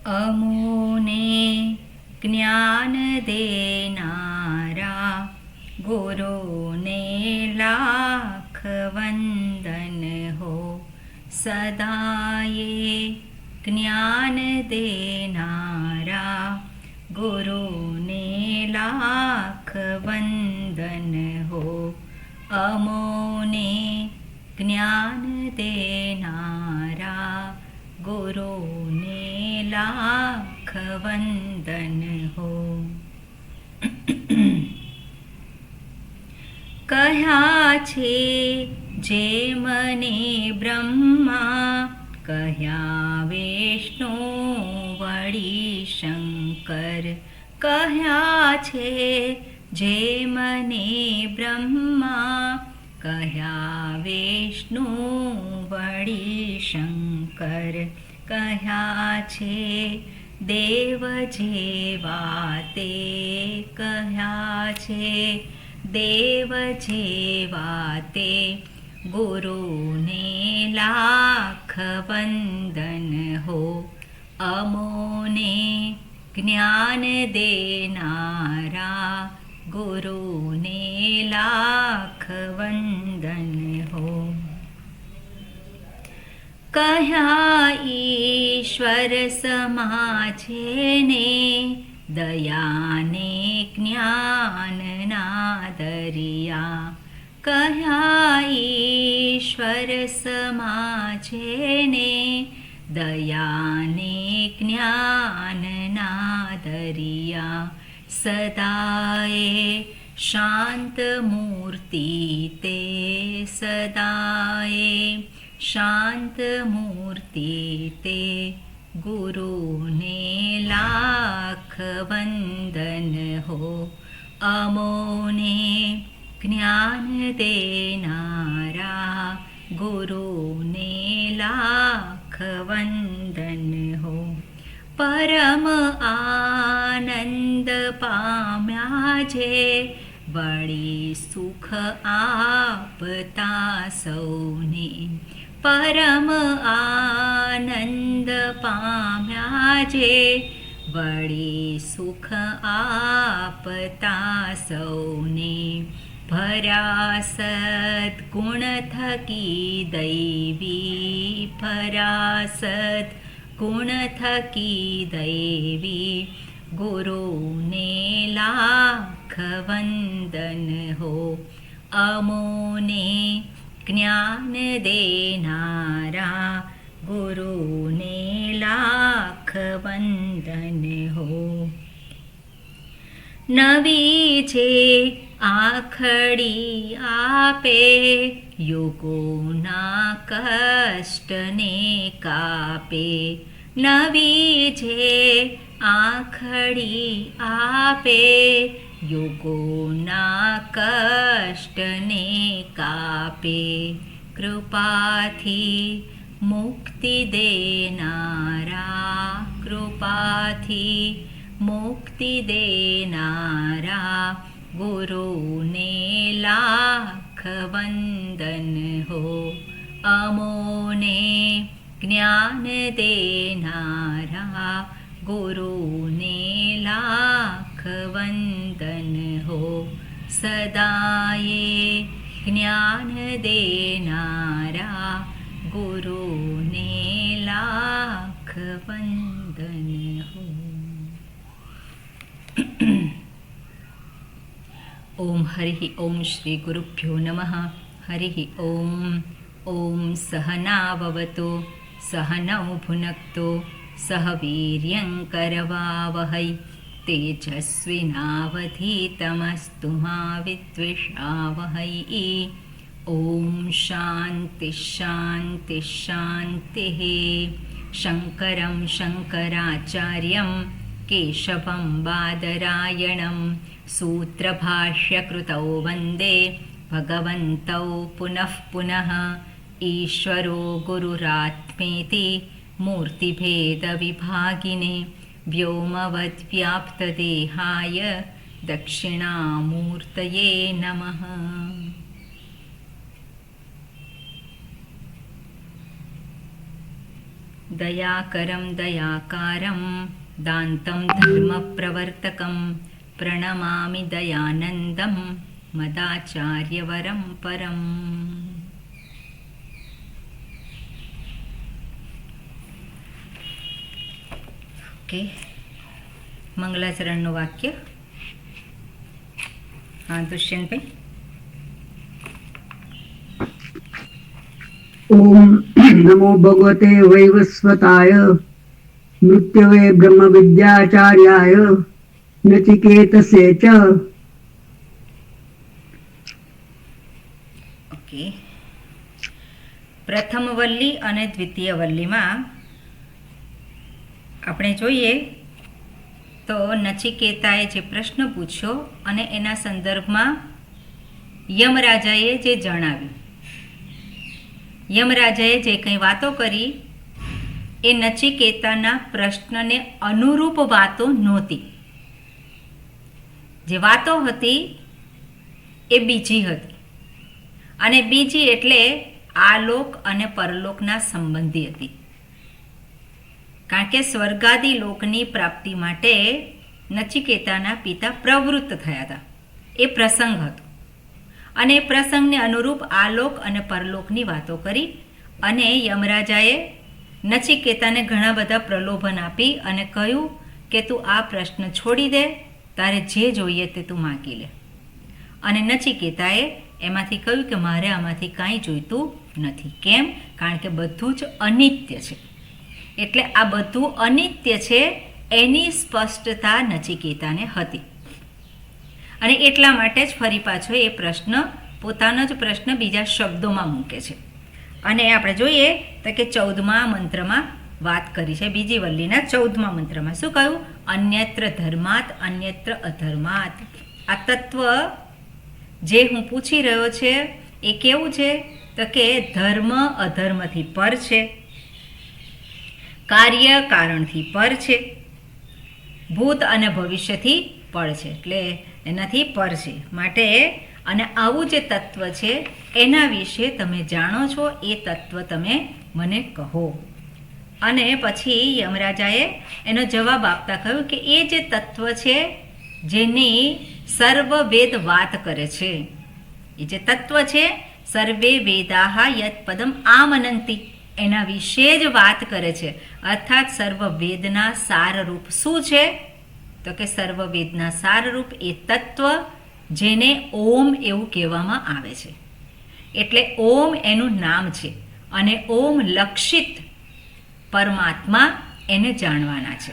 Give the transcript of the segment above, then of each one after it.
અમોને જ્ઞાન દેનારા ગુરુને લાખ વંદન હો. સદાયે જ્ઞાન દેનારા ગુરુને લાખ વંદન હો. અમોને જ્ઞાન દેનારા ગુરુને લાખ વંદન હો. કહ્યા છે જે મને બ્રહ્મા, કહ્યા વિષ્ણુ વળી શંકર. કહ્યા છે જે મને બ્રહ્મા, કહ્યા વિષ્ણુ વળી શંકર. કહ્યા છે દેવ જેવા તે, કહ્યા છે દેવ જેવા તે. ગુરુને લાખ વંદન હો. અમોને જ્ઞાન દેનારા ગુરુને લાખ વંદન હો. કહ્યા ઈશ્વર સમાજેને, દયાને જ્ઞાનના દરિયા. કહ્યા ઈશ્વર સમાજેને, દયાને જ્ઞાનના દરિયા. સદાએ શાંત મૂર્તિ તે, સદાએ શાંત મૂર્તિ તે. ગુરુને લાખ વંદન હો. અમોને જ્ઞાન દેનારા ગુરુને લાખ વંદન હો. પરમ આનંદ પામ્યા જે, વળી સુખ આપતા સૌને. પરમ આનંદ પામ્યા જે, વળી સુખ આપતા સૌને. ભર્યા સદ્ગુણ થકી દૈવી, ભર્યા સદ્ગુણ થકી દૈવી. ગુરુને લાખ વંદન હો. અમોને જ્ઞાન દેનારા ગુરુને લાખ વંદન હો. નવી જે આખડી આપે, યુગોના કષ્ટને કાપે. નવી જે આખડી આપે, યુગોના કષ્ટને કાપે. કૃપાથી મુક્તિ દેનારા, કૃપાથી મુક્તિ દેનારા ગુરુને લાખ વંદન હો. અમોને જ્ઞાન દેનારા ગુરુને લાખ વંદન હો. સદાયે જ્ઞાન દેનારા ગુરુને લાખ વંદન હો. ઓમ હરિ ઓમ શ્રી ગુરુભ્યો નમઃ. હરિ ઓમ. ઓમ સહનાવવતુ સહનૌ ભુનક્તુ સહ વીર્યંકરવાવહૈ. તેજસ્વિનાવધીતમસ્તુ મા વિદ્વિષાવહૈ. ઓમ શાંતિ શાંતિ શાંતિ. શંકરં શંકરાચાર્યં કેશવં બાદરાયણં સૂત્રભાષ્યકૃતૌ વંદે ભગવन्तौ પુનઃ પુનઃ. ઈશ્વરો ગુરુરાત્મેતિ મૂર્તિભેદવિભાગિને વ્યોમવદ્વ્યાપ્તદેહાય દક્ષિણામૂર્તયે નમઃ. દયાકરમ દયાકારમ દાંતમ ધર્મપ્રવર્તકમ પ્રણમામિ દયાનંદમ મદાચાર્યવરમ પરમ. ઓકે, મંગલાચરણનું વાક્ય. હા દુષ્યંતભાઈ. ઓમ નમો ભગવતે વૈવસ્વતાય મૃત્યવે બ્રહ્મ વિદ્યાચાર્યાય નચિકેતસે ચ. ઓકે, પ્રથમ વલ્લી અને દ્વિતીય વલ્લીમાં આપણે જોઈએ તો નચિકેતાએ જે પ્રશ્ન પૂછ્યો અને એના સંદર્ભમાં યમરાજાએ જે જણાવ્યું, યમરાજાએ જે કંઈ વાતો કરી એ નચિકેતાના પ્રશ્નને અનુરૂપ વાતો નહોતી. જે વાતો હતી એ બીજી હતી, અને બીજી એટલે આલોક અને પરલોકના સંબંધી હતી. કારણ કે સ્વર્ગાદી લોકની પ્રાપ્તિ માટે નચિકેતાના પિતા પ્રવૃત્ત થયા હતા. એ પ્રસંગ હતો, અને એ પ્રસંગને અનુરૂપ આલોક અને પરલોકની વાતો કરી. અને યમરાજાએ નચિકેતાને ઘણા બધા પ્રલોભન આપી અને કહ્યું કે તું આ પ્રશ્ન છોડી દે, તારે જે જોઈએ તે તું માગી લે. અને નચિકેતાએ એમાંથી કહ્યું કે મારે આમાંથી કાંઈ જોઈતું નથી. કેમ? કારણ કે બધું જ અનિત્ય છે. એટલે આ બધું અનિત્ય છે એની સ્પષ્ટતા નચિકેતાને હતી. અને એટલા માટે જ ફરી પાછો એ પ્રશ્ન, પોતાનો જ પ્રશ્ન બીજા શબ્દોમાં મૂકે છે. અને આપણે જોઈએ તો કે 14મા મંત્રમાં વાત કરી છે. બીજી વલ્લીના 14મા મંત્રમાં શું કહ્યું? અન્યત્ર ધર્માત અન્યત્ર અધર્માત. આ તત્વ જે હું પૂછી રહ્યો છે એ કેવું છે? તો કે ધર્મ અધર્મથી પર છે, કાર્ય કારણથી પર છે, ભૂત અને ભવિષ્યથી પર છે, એટલે એનાથી પર છે. માટે અને આવું જે તત્વ છે એના વિશે તમે જાણો છો, એ તત્વ તમે મને કહો. અને પછી યમરાજાએ એનો જવાબ આપતા કહ્યું કે એ જે તત્વ છે જેની સર્વવેદ વાત કરે છે, એ જે તત્વ છે સર્વે વેદાહ યત પદમ આમનંતી, એના વિશે જ વાત કરે છે. અર્થાત સર્વવેદના સારરૂપ શું છે? તો કે સર્વવેદના સારરૂપ એ તત્વ જેને ઓમ એવું કહેવામાં આવે છે. એટલે ઓમ એનું નામ છે, અને ઓમ લક્ષિત પરમાત્મા એને જાણવાના છે.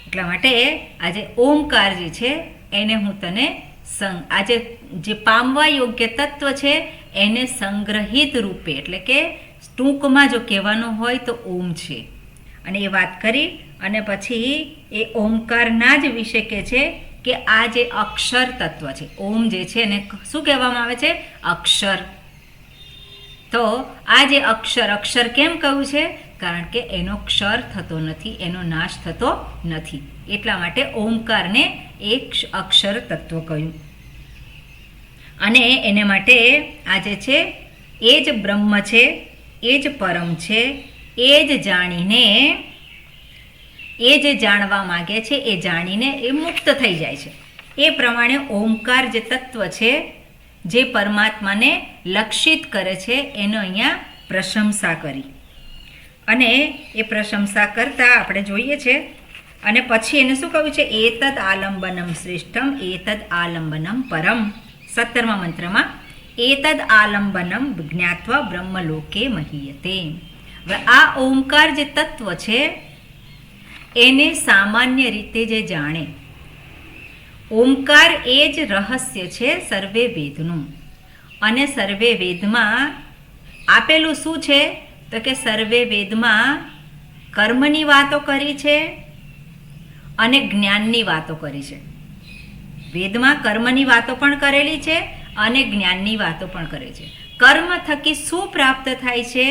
એટલા માટે આજે ઓમકાર જે છે એને હું તને આજે જે પામવા યોગ્ય તત્વ છે એને સંગ્રહિત રૂપે, એટલે કે ટૂંકમાં જો કહેવાનું હોય તો ઓમ છે. અને એ વાત કરી અને પછી એ ઓમકારના જ વિશે કહે છે કે આ જે અક્ષર તત્વ છે, ઓમ જે છે એને શું કહેવામાં આવે છે? અક્ષર. તો આ જે અક્ષર કેમ કહ્યું છે? કારણ કે એનો ક્ષર થતો નથી, એનો નાશ થતો નથી. એટલા માટે ઓમકારને એક અક્ષર તત્વ કહ્યું. અને એને માટે આ જે છે એ જ બ્રહ્મ છે, એ જ પરમ છે, એ જ જાણીને, એ જે જાણવા માગે છે એ જાણીને એ મુક્ત થઈ જાય છે. એ પ્રમાણે ઓમકાર જે તત્વ છે જે પરમાત્માને લક્ષિત કરે છે એનો અહીંયા પ્રશંસા કરી. અને એ પ્રશંસા કરતાં આપણે જોઈએ છે અને પછી એને શું કહ્યું છે? એતદ આલંબનમ શ્રેષ્ઠમ એતદ આલંબનમ પરમ. 17મા મંત્રમાં એતદ આલંબનમ જ્ઞાત્વા બ્રહ્મલોકે મહીયતે. હવે આ ઓમકાર જે તત્વ છે એને સામાન્ય રીતે જે જાણે, ઓમકાર એ જ રહસ્ય છે સર્વે વેદનું. અને સર્વે વેદમાં આપેલું શું છે? તો કે સર્વે વેદમાં કર્મની વાતો કરી છે અને જ્ઞાનની વાતો કરી છે. વેદમાં કર્મની વાતો પણ કરેલી છે અને જ્ઞાનની વાતો પણ કરે છે. કર્મ થકી શું પ્રાપ્ત થાય છે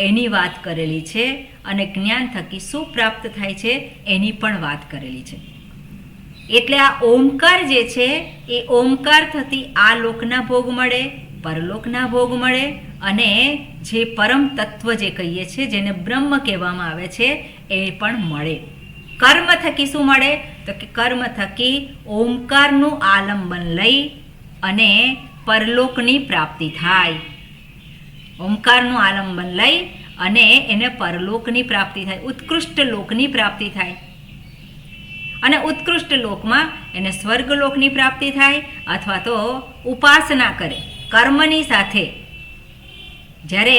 એની વાત કરેલી છે, અને જ્ઞાન થકી શું પ્રાપ્ત થાય છે એની પણ વાત કરેલી છે. એટલે આ ઓમકાર જે છે એ ઓમકાર થકી આ લોકના ભોગ મળે, પરલોકના ભોગ મળે અને જે પરમ તત્વ જે કહીએ છીએ જેને બ્રહ્મ કહેવામાં આવે છે એ પણ મળે. કર્મ થકી શું મળે? તો કે કર્મ થકી ઓમકારનું આલંબન લઈ અને પરલોકની પ્રાપ્તિ થાય. ઓમકારનું આલંબન લઈ અને એને પરલોકની પ્રાપ્તિ થાય, ઉત્કૃષ્ટ લોકની પ્રાપ્તિ થાય. અને ઉત્કૃષ્ટ લોકમાં એને સ્વર્ગલોકની પ્રાપ્તિ થાય અથવા તો ઉપાસના કરે કર્મની સાથે. જ્યારે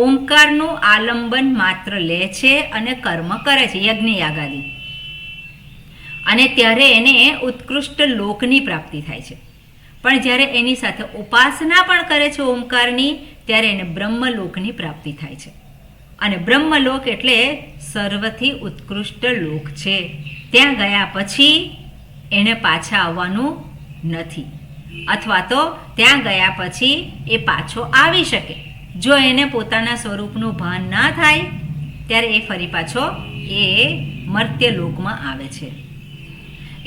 ઓમકારનું આલંબન માત્ર લે છે અને કર્મ કરે છે યજ્ઞ યાગાદી, અને ત્યારે એને ઉત્કૃષ્ટ લોકની પ્રાપ્તિ થાય છે. પણ જ્યારે એની સાથે ઉપાસના પણ કરે છે ઓમકારની, ત્યારે એને બ્રહ્મલોકની પ્રાપ્તિ થાય છે. અને બ્રહ્મલોક એટલે સર્વથી ઉત્કૃષ્ટ લોક છે. ત્યાં ગયા પછી એને પાછા આવવાનું નથી, અથવા તો ત્યાં ગયા પછી એ પાછો આવી શકે. જો એને પોતાના સ્વરૂપનું ભાન ના થાય ત્યારે એ ફરી પાછો એ મર્ત્યલોકમાં આવે છે.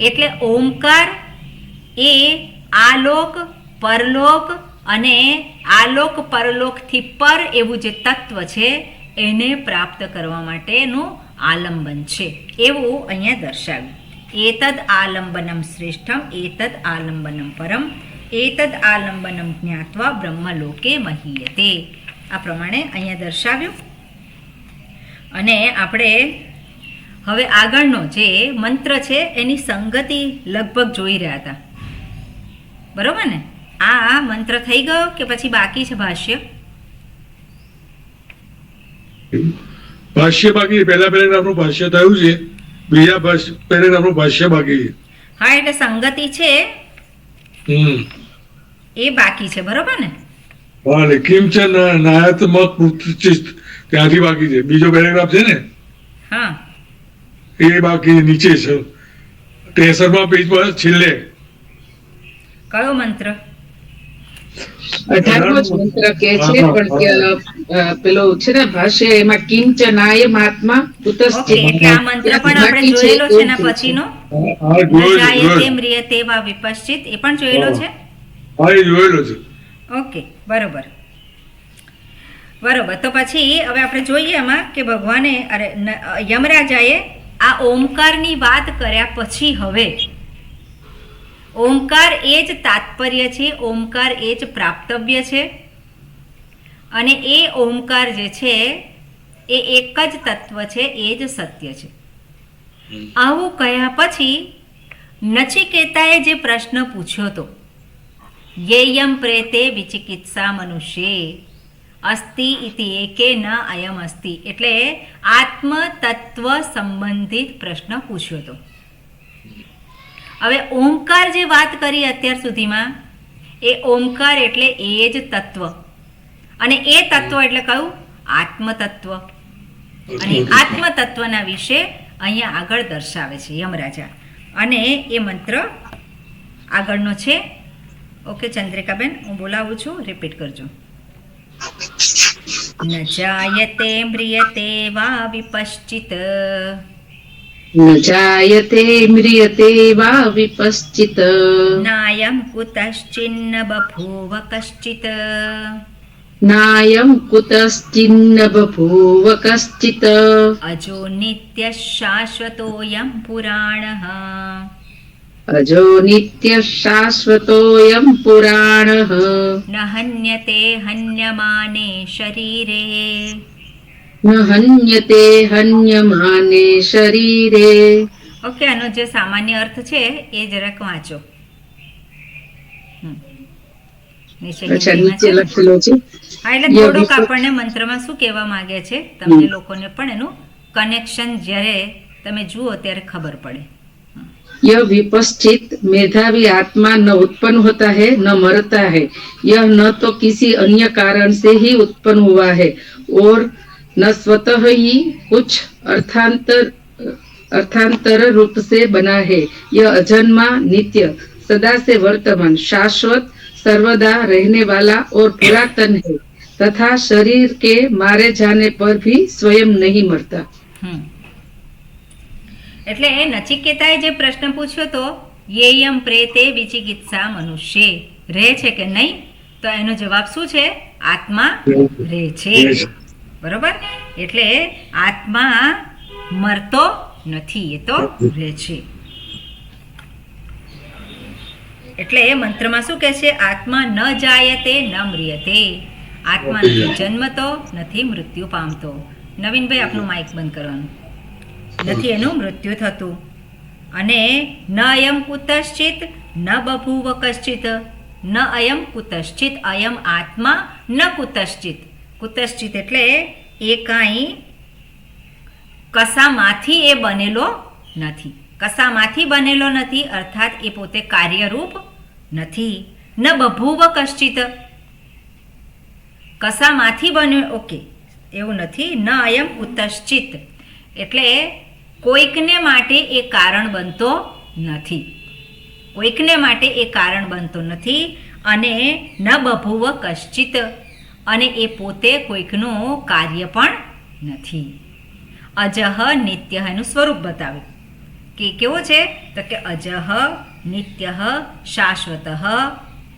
એટલે ઓમકાર એ આલોક પરલોક અને આલોક પરલોકથી પર એવું જે તત્વ છે એને પ્રાપ્ત કરવા માટેનું આલંબન છે એવું અહીંયા દર્શાવ્યું. એતદ આલંબનમ શ્રેષ્ઠમ એતદ આલંબનમ પરમ એતદ આલંબનમ જ્ઞાત્વા બ્રહ્મલોકે મહીયતે. આ પ્રમાણે અહીંયા દર્શાવ્યું. અને આપણે હવે આગળનો જે મંત્ર છે એની સંગતિ લગભગ જોઈ રહ્યા હતા, બરોબર ને? આ મંત્ર થઈ ગયો કે પછી બાકી છે ભાષ્ય? ભાષ્ય બાકી છે. પહેલા પેરેગ્રાફનું ભાષ્ય થયું છે, બીજા પેરેગ્રાફનું ભાષ્ય બાકી છે. હા, એટલે સંગતિ છે એ બાકી છે, બરોબર ને? હા, ને કિમ છે નાયાત્મક પૃથ્વીચિત ત્યાંથી બાકી છે. બીજો પેરેગ્રાફ છે ને, હા, એ બાકી નીચે છે 63મા પેજ પર છેલ્લે. કયો મંત્ર? 18મો જ મંત્ર કે છે, પણ પેલો છે ને ભાષ્ય એમાં કિંચનાય મહાત્મા ઓકે, એટલે આ મંત્ર પણ આપણે જોયેલો છે એના પછીનો નજાયતે મ્રિયતે વા વિપશ્ચિત, એ પણ જોયેલો છે. હા, એ જોયેલો છે. ઓકે, બરોબર. તો પછી હવે આપણે જોઈએ એમાં કે ભગવાને યમરાજાએ આ ઓમકારની વાત કર્યા પછી હવે ઓમકાર એ જ તાત્પર્ય છે, ઓમકાર એ જ પ્રાપ્તવ્ય છે, અને એ ઓમકાર જે છે એ એક જ તત્વ છે, એ જ સત્ય છે. આવું કહ્યા પછી નચિકેતાએ જે પ્રશ્ન પૂછ્યો હતો, યેયમ પ્રેતે વિચિકિત્સા મનુષ્યે અસ્તિ ઇતિ એકે ન અયમ અસ્તિ, એટલે આત્મ તત્વ સંબંધિત પ્રશ્ન પૂછ્યો હતો. હવે ઓમકાર જે વાત કરી અત્યાર સુધીમાં, એ ઓમકાર એટલે એ જ તત્વ, અને એ તત્વ એટલે કયું? આત્મ તત્વ. અને આત્મ તત્વના વિશે અહીંયા આગળ દર્શાવે છે યમરાજા, અને એ મંત્ર આગળનો છે. ઓકે ચંદ્રિકાબેન, હું બોલાવું છું, રિપીટ કરજો. ન જાયતે મ્રિયતે વા વિપશ્ચિત ન જાયતે મ્રિયતે વા વિપશ્ચિત નાયમ કુતશ્ચિન્ન બભૂવ કશ્ચિત નાયમ કુતશ્ચિન્ન બભૂવ કશ્ચિત અજો નિત્ય શાશ્વતોયમ પુરાણઃ અજો નિત્ય શાશ્વતોયમ પુરાણઃ ન હન્યતે હન્યમાને શરીરે ન હન્યતે હન્યમાને શરીરે. ઓકે, આનો જે સામાન્ય અર્થ છે એ જરાક વાંચો. નીચે અચ્છા, હિન્દીમાં નીચે છે. લખેલો છે. હા, એટલે થોડુંક આપણને મંત્રમાં શું કહેવા માંગે છે તમને લોકોને પણ એનું કનેક્શન જ્યારે તમે જુઓ ત્યારે ખબર પડે. यह विपश्चित मेधावी आत्मा न उत्पन्न होता है न मरता है. यह न तो किसी अन्य कारण से ही उत्पन्न हुआ है और न स्वतः ही कुछ अर्थांतर रूप से बना है. यह अजन्मा नित्य सदा से वर्तमान शाश्वत सर्वदा रहने वाला और पुरातन है तथा शरीर के मारे जाने पर भी स्वयं नहीं मरता. એટલે નચિકેતાએ જે પ્રશ્ન પૂછ્યો તો યેયમ પ્રેતે વિચિકિત્સા મનુષ્ય રહે છે કે નહીં, તો એનો જવાબ શું છે? આત્મા રહે છે. બરોબર. એટલે આત્મા મરતો નથી, એ તો રહે છે. એટલે મંત્રમાં શું કહે છે? આત્મા ન જાયતે ન મ્રિયતે. આત્મા નથી જન્મતો, નથી મૃત્યુ પામતો. નવીનભાઈ, આપનું માઇક બંધ કરવાનું. નથી એનું મૃત્યુ થતું. અને ન અયમ કુતશ્ચિત ન બભૂવ કશ્ચિત. ન અયમ કુતશ્ચિત, અયમ આત્મા ન કુતશ્ચિત. કુતશ્ચિત એટલે એ કાંઈ કશામાંથી એ બનેલો નથી. કશામાંથી બનેલો નથી, અર્થાત એ પોતે કાર્યરૂપ નથી. ન બભૂવ કશ્ચિત, કશામાંથી બન્યો, ઓકે, એવું નથી. ન અયમ કુતશ્ચિત એટલે કોઈકને માટે એ કારણ બનતો નથી. કોઈકને માટે એ કારણ બનતો નથી. અને ન બભૂવ કશ્ચિત, અને એ પોતે કોઈકનું કાર્ય પણ નથી. અજહ નિત્ય એનું સ્વરૂપ બતાવ્યું કે કેવો છે? તો કે અજહ નિત્ય શાશ્વત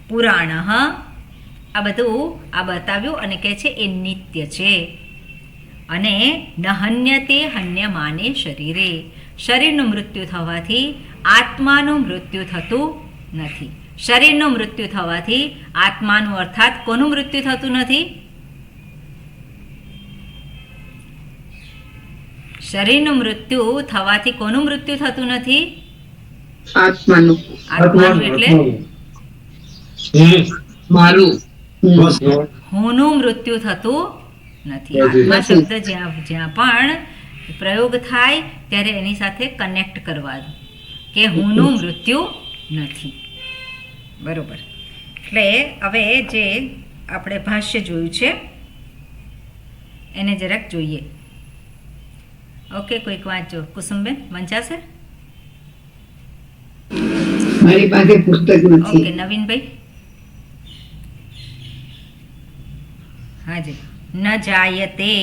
પુરાણ, આ બધું આ બતાવ્યું અને કહે છે એ નિત્ય છે. અને ન હન્યતે હન્યમાને શરીરે, શરીરનું મૃત્યુ થવાથી આત્માનું મૃત્યુ થતું નથી. શરીરનું મૃત્યુ થવાથી આત્માનું, અર્થાત કોનું મૃત્યુ થતું નથી? શરીરનું મૃત્યુ થવાથી કોનું મૃત્યુ થતું નથી? આત્માનું. આત્માનું એટલે મારું. હુંનું મૃત્યુ થતું નથી. આત્મા શબ્દ જ્યાં પણ પ્રયોગ થાય ત્યારે એની સાથે કનેક્ટ કરવા દો કે હુંનું મૃત્યુ નથી. બરોબર. એટલે હવે જે આપણે ભાષ્ય જોયું છે એને જરાક જોઈએ. ઓકે, કોઈક વાંચો. કુસુમબેન વંચાશે? મારી પાસે પુસ્તક નથી. ઓકે, નવીનભાઈ. હાજી. ન જાયતે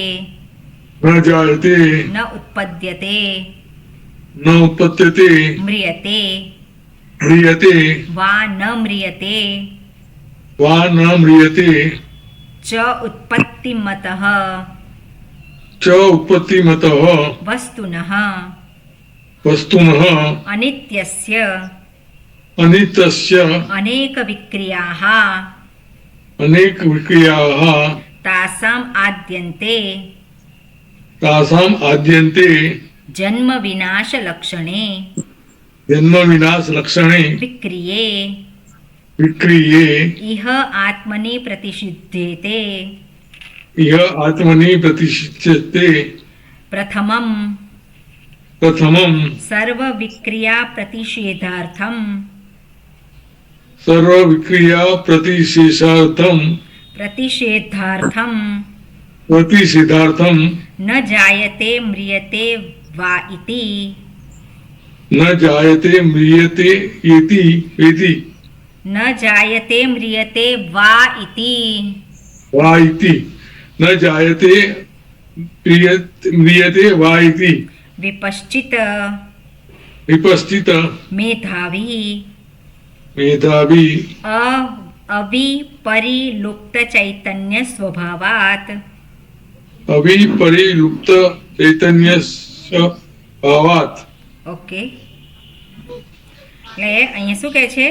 ન જાયતે ન ઉત્પદ્યતે ન ઉત્પત્યતે म्रियते મ્રિયતે वा न म्रियते વા ન મ્રિયતે च उत्पत्तिमतः ચ ઉત્પત્તિમતઃ वस्तुनः વસ્તુનઃ अनित्यस्य અનિત્યસ્ય अनेकविक्रियाः અનેક વિક્રિયાः तासाम् आद्यन्ते તાસામ આદ્યન્તે जन्मविनाशलक्षणे જન્મ વિનાશ લક્ષણે विक्रिये વિક્રિયે इह आत्मनि प्रतिषिध्येते ઇહ આત્મની પ્રતિષ્ઠ્યતે प्रथमं પ્રથમમ सर्वविक्रिया प्रतिषेधार्थं સર્વ વિક્રિયા પ્રતિશેષાર્થમ પ્રતિસિદ્ધાર્થમ न जायते म्रियते वा इति ન જાયતે મ્રિયતે એતિ એતિ न जायते म्रियते वा इति વા ઇતિ ન જાયતે મ્રિયતે વા ઇતિ विपश्चित વિપસ્થિત मेधावी મેધાવી अविपरिलुप्त चैतन्य स्वभावात् અવિપરિલુપ્ત ચૈતન્ય ભાવાત. ઓકે. એટલે અહીંયા શું કહે છે?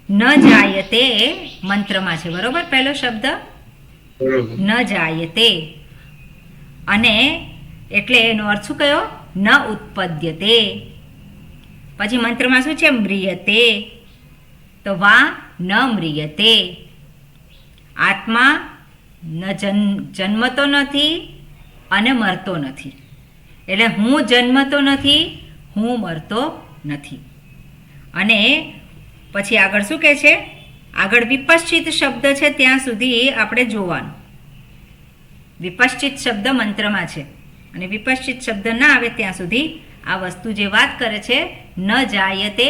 ન જાયતે મંત્રમાં છે, બરોબર? પહેલો શબ્દ બરોબર. ન જાયતે, અને એટલે એનો અર્થ શું કયો? ન ઉત્પદ્યતે. પછી મંત્રમાં શું છે? મ્રિયતે. તો વા ન મ્રિયતે. આત્મા ન જન્મતો નથી અને મરતો નથી. એટલે હું જન્મતો નથી, હું મરતો નથી. અને પછી આગળ શું કહે છે? આગળ વિપશ્ચિત શબ્દ છે, ત્યાં સુધી આપણે જોવાનું. વિપશ્ચિત શબ્દ મંત્રમાં છે, અને વિપશ્ચિત શબ્દ ના આવે ત્યાં સુધી આ વસ્તુ જે વાત કરે છે, ન જાયતે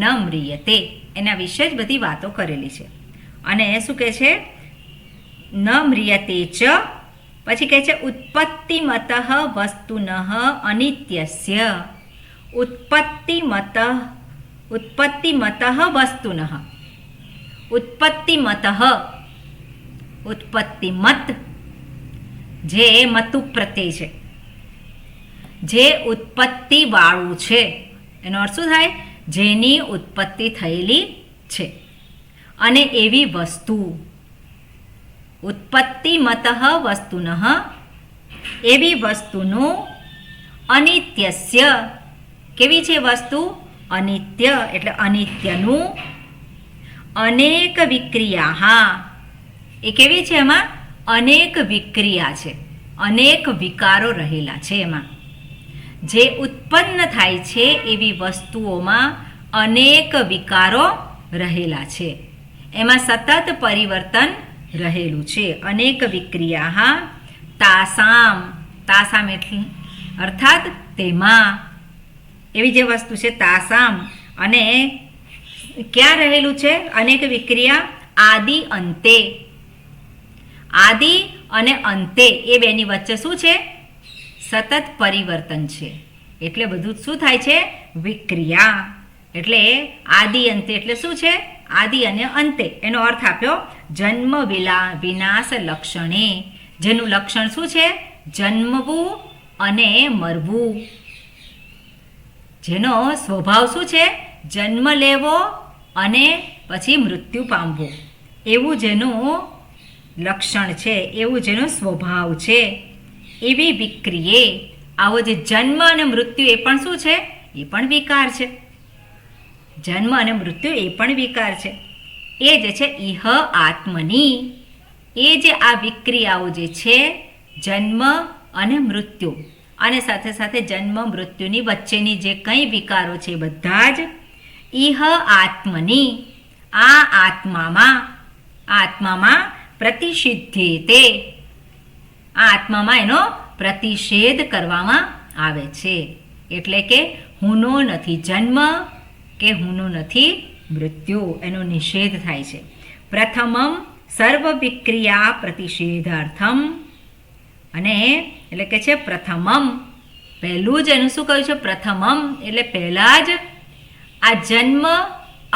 ન મ્રિયતે, એના વિશે જ બધી વાતો કરેલી છે. અને શું કહે છે? ન મ્રિયતે ચ, પછી કહે છે ઉત્પત્તિમતઃ વસ્તુનઃ અનિત્યસ્ય. ઉત્પત્તિમતઃ વસ્તુનઃ. ઉત્પત્તિમતઃ, ઉત્પત્તિમત જે મતુ પ્રત્યય છે, જે ઉત્પત્તિ વાળું છે, એનો અર્થ શું થાય? જેની ઉત્પત્તિ થયેલી છે અને એવી વસ્તુ. ઉત્પત્તિમતઃ વસ્તુનઃ, એવી વસ્તુનું અનિત્યસ્ય, કેવી છે વસ્તુ? અનિત્ય, એટલે અનિત્યનું અનેક વિક્રિયા, એ કેવી છે? એમાં અનેક વિક્રિયા છે, અનેક વિકારો રહેલા છે. એમાં જે ઉત્પન્ન થાય છે એવી વસ્તુઓમાં અનેક વિકારો રહેલા છે, એમાં સતત પરિવર્તન રહેલું છે. અનેક વિક્રિયા તાસામ, તાસામ એટલે અર્થાત તેમાં, એવી જે વસ્તુ છે તાસામ, અને ક્યાં રહેલું છે અનેક વિક્રિયા? આદિ અંતે, આદિ અને અંતે એ બેની વચ્ચે શું છે? સતત પરિવર્તન છે. એટલે બધું શું થાય છે? વિક્રિયા. એટલે આદિ અંતે એટલે શું છે? આદિ અને અંતે. એનો અર્થ આપ્યો જન્મ વિનાશ લક્ષણે, જેનું લક્ષણ શું છે? જન્મવું અને મરવું. જેનો સ્વભાવ શું છે? જન્મ લેવો અને પછી મૃત્યુ પામવું. એવું જેનું લક્ષણ છે, એવું જેનો સ્વભાવ છે, એવી વિક્રિયે. આવો જે જન્મ અને મૃત્યુ એ પણ શું છે? એ પણ વિકાર છે. જન્મ અને મૃત્યુ એ પણ વિકાર છે. એ જે છે ઇહ આત્મની, એ જે આ વિક્રિયાઓ જે છે જન્મ અને મૃત્યુ, અને સાથે સાથે જન્મ મૃત્યુની વચ્ચેની જે કંઈ વિકારો છે બધા જ ઇહ આત્મની, આ આત્મામાં પ્રતિષિધ્યેતે, આ આત્મામાં એનો પ્રતિષેધ કરવામાં આવે છે. એટલે કે હુંનો નથી જન્મ કે હુંનો નથી મૃત્યુ, એનો નિષેધ થાય છે. પ્રથમમ સર્વ વિક્રિયા પ્રતિષેધાર્થમ, અને એટલે કે છે પ્રથમમ, પહેલું જ એનું શું કહ્યું છે? પ્રથમમ એટલે પહેલાં જ આ જન્મ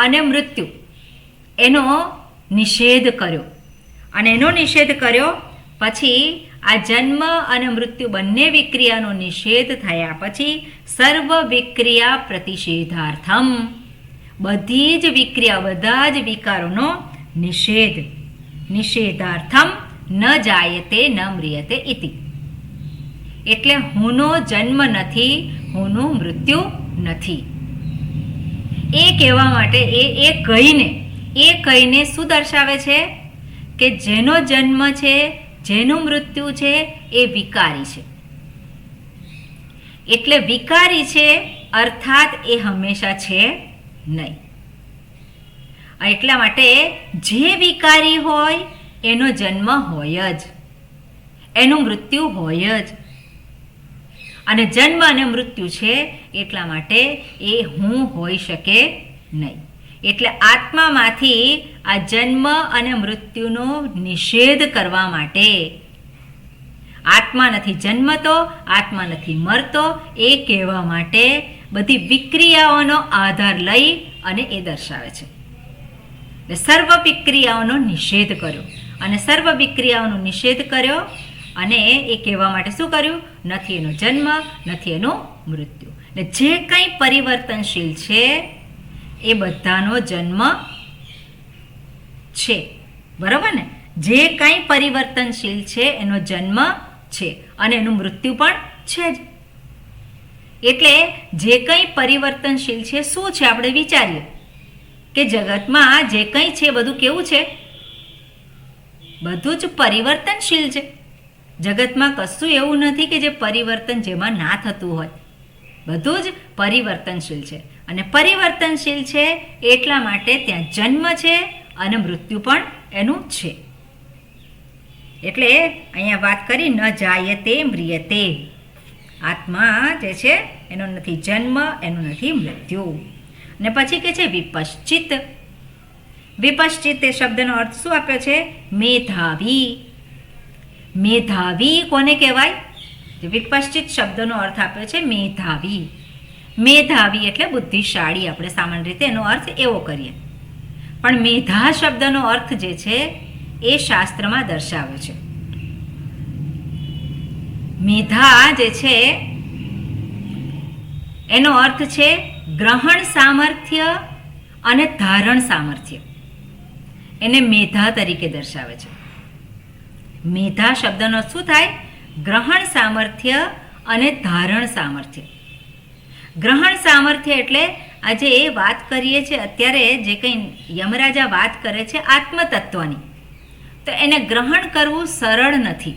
અને મૃત્યુ એનો નિષેધ કર્યો. અને એનો નિષેધ કર્યો પછી આ જન્મ અને મૃત્યુ બંને વિક્રિયાનો નિષેધ થયા પછી સર્વ વિક્રિયા પ્રતિષેધાર્થમ, બધી જ વિક્રિયા, બધા જ વિકારોનો નિષેધાર્થમ ન જાયતે ન મ્રિયતે ઇતિ. એટલે હુંનો જન્મ નથી, હુંનું મૃત્યુ નથી. એ કહેવા માટે એ કહીને શું દર્શાવે છે? કે જેનો જન્મ છે, જેનું મૃત્યુ છે એ વિકારી છે. એટલે વિકારી છે અર્થાત એ હંમેશા છે નહીં. એટલા માટે જે વિકારી હોય એનો જન્મ હોય જ, એનું મૃત્યુ હોય જ. અને જન્મ અને મૃત્યુ છે એટલા માટે એ હું હોઈ શકે નહીં. એટલે આત્મામાંથી આ જન્મ અને મૃત્યુનો નિષેધ કરવા માટે, આત્મા નથી જન્મતો, આત્મા નથી મરતો, એ કહેવા માટે બધી વિક્રિયાઓનો આધાર લઈ અને એ દર્શાવે છે. એટલે સર્વ વિક્રિયાઓનો નિષેધ કર્યો, અને સર્વ વિક્રિયાઓનો નિષેધ કર્યો અને એ કહેવા માટે શું કર્યું? નથી એનો જન્મ, નથી એનું મૃત્યુ. એટલે જે કંઈ પરિવર્તનશીલ છે એ બધાનો જન્મ છે, બરાબર ને? જે કંઈ પરિવર્તનશીલ છે એનો જન્મ છે અને એનું મૃત્યુ પણ છે જ. એટલે જે કંઈ પરિવર્તનશીલ છે શું છે? આપણે વિચારીએ કે જગતમાં જે કંઈ છે બધું કેવું છે? બધું જ પરિવર્તનશીલ છે. જગતમાં કશું એવું નથી કે જે પરિવર્તન જેમાં ના થતું હોય. બધું જ પરિવર્તનશીલ છે. અને પરિવર્તનશીલ છે એટલા માટે ત્યાં જન્મ છે અને મૃત્યુ પણ એનું છે. એટલે અહીંયા વાત કરી ન જાયતે મ્રિયતે, આત્મા જે છે એનો નથી જન્મ, એનો નથી મૃત્યુ. ને પછી કે છે વિપશ્ચિત. વિપશ્ચિત એ શબ્દનો અર્થ શું આપ્યો છે? મેધાવી. મેધાવી કોને કહેવાય? વિપશ્ચિત શબ્દનો અર્થ આપ્યો છે મેધાવી. મેધાવી એટલે બુદ્ધિશાળી, આપણે સામાન્ય રીતે એનો અર્થ એવો કરીએ. પણ મેધા શબ્દનો અર્થ જે છે એ શાસ્ત્રમાં દર્શાવ્યો છે. મેધા જે છે એનો અર્થ છે ગ્રહણ સામર્થ્ય અને ધારણ સામર્થ્ય. એને મેધા તરીકે દર્શાવે છે. મેધા શબ્દનો શું થાય? ગ્રહણ સામર્થ્ય અને ધારણ સામર્થ્ય. ગ્રહણ સામર્થ્ય એટલે આજે એ વાત કરીએ છીએ અત્યારે જે કંઈ યમરાજા વાત કરે છે આત્મતત્વની, તો એને ગ્રહણ કરવું સરળ નથી.